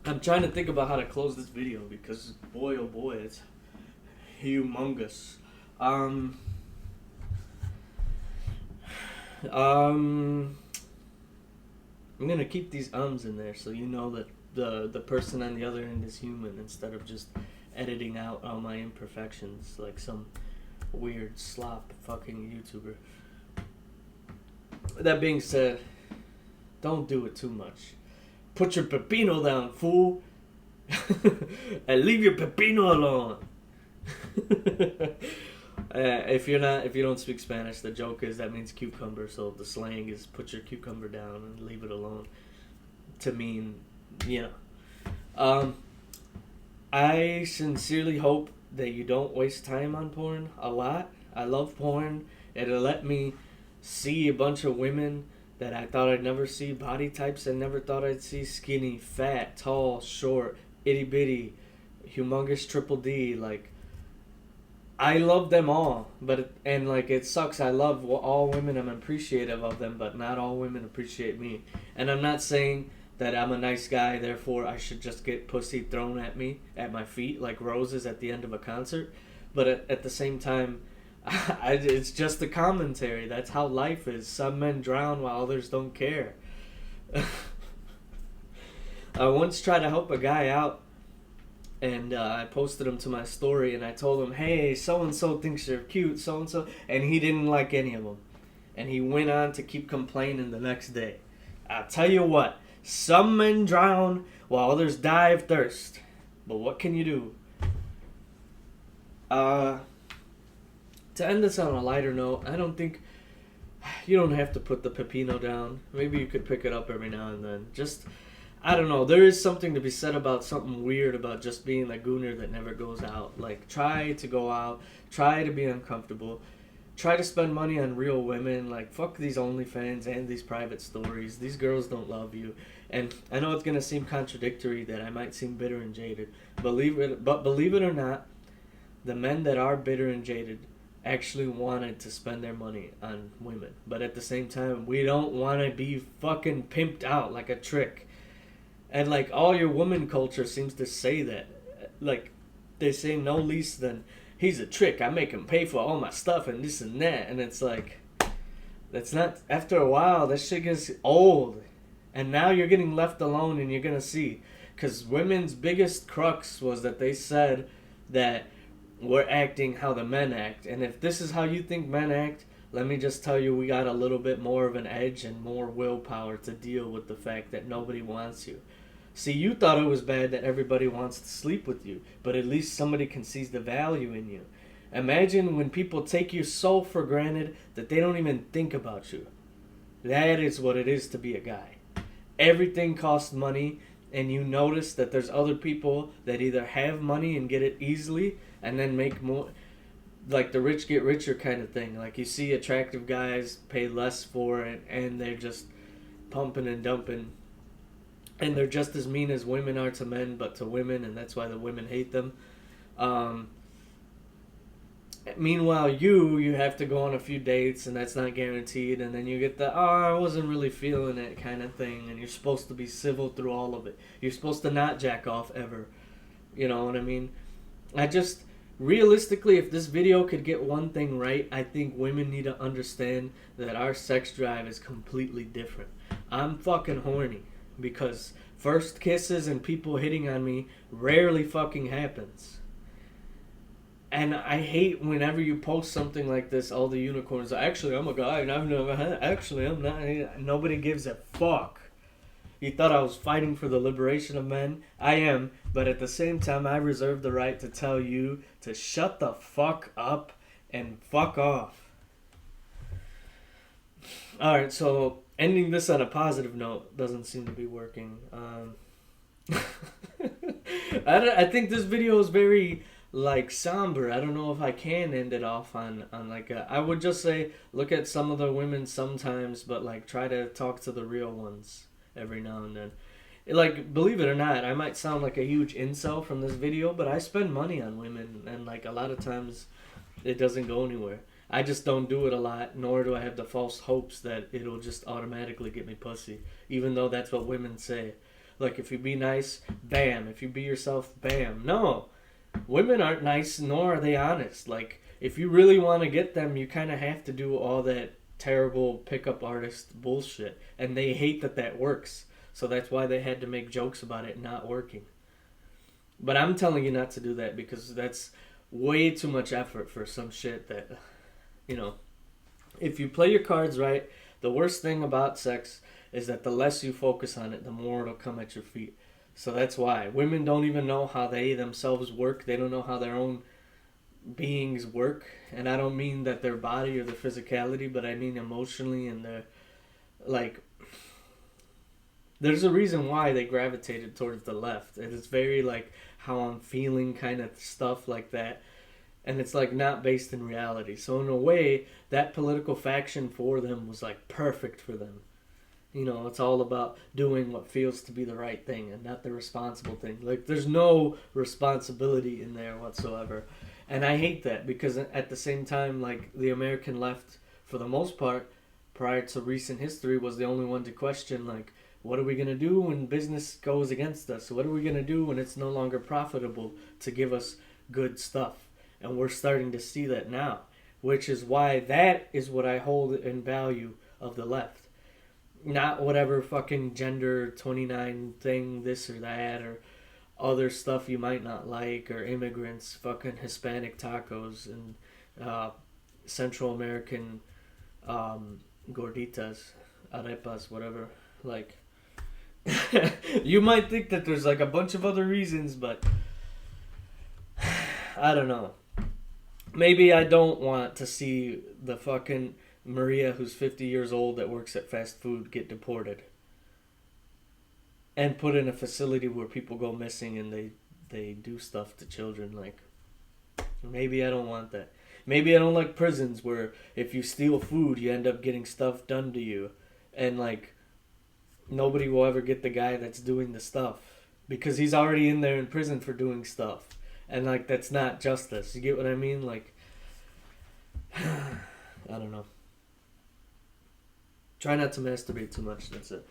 I'm trying to think about how to close this video, because boy oh boy, it's humongous. I'm gonna keep these ums in there so you know that the person on the other end is human instead of just editing out all my imperfections like some weird slop fucking YouTuber. That being said, don't do it too much. Put your pepino down, fool. And leave your pepino alone. If you don't speak Spanish, the joke is that means cucumber. So the slang is put your cucumber down and leave it alone. To mean, I sincerely hope that you don't waste time on porn a lot. I love porn. It'll let me see a bunch of women that I thought I'd never see, body types I never thought I'd see, skinny, fat, tall, short, itty bitty, humongous triple D. Like, I love them all, it sucks. I love all women. I'm appreciative of them, but not all women appreciate me. And I'm not saying that I'm a nice guy, therefore I should just get pussy thrown at me, at my feet, like roses at the end of a concert. But at the same time, it's just a commentary. That's how life is. Some men drown while others don't care. I once tried to help a guy out, and I posted him to my story, and I told him, hey, so-and-so thinks you're cute, so-and-so, and he didn't like any of them. And he went on to keep complaining the next day. I'll tell you what, some men drown while others die of thirst. But what can you do? To end this on a lighter note, I don't think you don't have to put the pepino down. Maybe you could pick it up every now and then. Just, I don't know. There is something to be said about something weird about just being a gooner that never goes out. Like, try to go out. Try to be uncomfortable. Try to spend money on real women. Like, fuck these OnlyFans and these private stories. These girls don't love you. And I know it's going to seem contradictory that I might seem bitter and jaded. Believe it or not, the men that are bitter and jaded actually wanted to spend their money on women. But at the same time, we don't want to be fucking pimped out like a trick. And like all your woman culture seems to say that. Like they say no least than, he's a trick, I make him pay for all my stuff and this and that. And it's like, that's not, after a while that shit gets old. And now you're getting left alone, and you're gonna see. Because women's biggest crux was that they said that we're acting how the men act. And if this is how you think men act, let me just tell you, we got a little bit more of an edge and more willpower to deal with the fact that nobody wants you. See, you thought it was bad that everybody wants to sleep with you, but at least somebody can see the value in you. Imagine when people take you so for granted that they don't even think about you. That is what it is to be a guy. Everything costs money, and you notice that there's other people that either have money and get it easily and then make more, like the rich get richer kind of thing. Like you see attractive guys pay less for it, and they're just pumping and dumping. And they're just as mean as women are to men, but to women, and that's why the women hate them. Meanwhile, you have to go on a few dates, and that's not guaranteed, and then you get the, I wasn't really feeling it kind of thing, and you're supposed to be civil through all of it. You're supposed to not jack off ever. You know what I mean? Realistically, if this video could get one thing right, I think women need to understand that our sex drive is completely different. I'm fucking horny because first kisses and people hitting on me rarely fucking happens. And I hate whenever you post something like this, all the unicorns, actually I'm a guy and I've never had, actually I'm not, nobody gives a fuck. You thought I was fighting for the liberation of men? I am, but at the same time I reserve the right to tell you to shut the fuck up and fuck off. Alright, so ending this on a positive note doesn't seem to be working. I think this video is very like somber. I don't know if I can end it off on like a, I would just say look at some of the women sometimes, but like try to talk to the real ones every now and then. Like, believe it or not, I might sound like a huge incel from this video, but I spend money on women, and like a lot of times it doesn't go anywhere. I just don't do it a lot, nor do I have the false hopes that it'll just automatically get me pussy, even though that's what women say. Like, if you be nice, bam. If you be yourself, bam. No. Women aren't nice, nor are they honest. Like, if you really want to get them, you kind of have to do all that terrible pickup artist bullshit, and they hate that that works. So that's why they had to make jokes about it not working. But I'm telling you not to do that because that's way too much effort for some shit that, you know, if you play your cards right, the worst thing about sex is that the less you focus on it, the more it'll come at your feet. So that's why women don't even know how they themselves work. They don't know how their own beings work. And I don't mean that their body or their physicality, but I mean emotionally and their, like, there's a reason why they gravitated towards the left. And it's very like how I'm feeling kind of stuff like that. And it's like not based in reality. So in a way, that political faction for them was like perfect for them. You know, it's all about doing what feels to be the right thing and not the responsible thing. Like there's no responsibility in there whatsoever. And I hate that because at the same time, like the American left, for the most part, prior to recent history, was the only one to question like, what are we going to do when business goes against us? What are we going to do when it's no longer profitable to give us good stuff? And we're starting to see that now, which is why that is what I hold in value of the left. Not whatever fucking gender 29 thing, this or that, or other stuff you might not like, or immigrants, fucking Hispanic tacos, and Central American gorditas, arepas, whatever. Like, you might think that there's like a bunch of other reasons, but I don't know. Maybe I don't want to see the fucking Maria who's 50 years old that works at fast food get deported and put in a facility where people go missing and they do stuff to children. Like, maybe I don't want that. Maybe I don't like prisons where if you steal food you end up getting stuff done to you, and like nobody will ever get the guy that's doing the stuff because he's already in there in prison for doing stuff. And, like, that's not justice. You get what I mean? Like, I don't know. Try not to masturbate too much. That's it.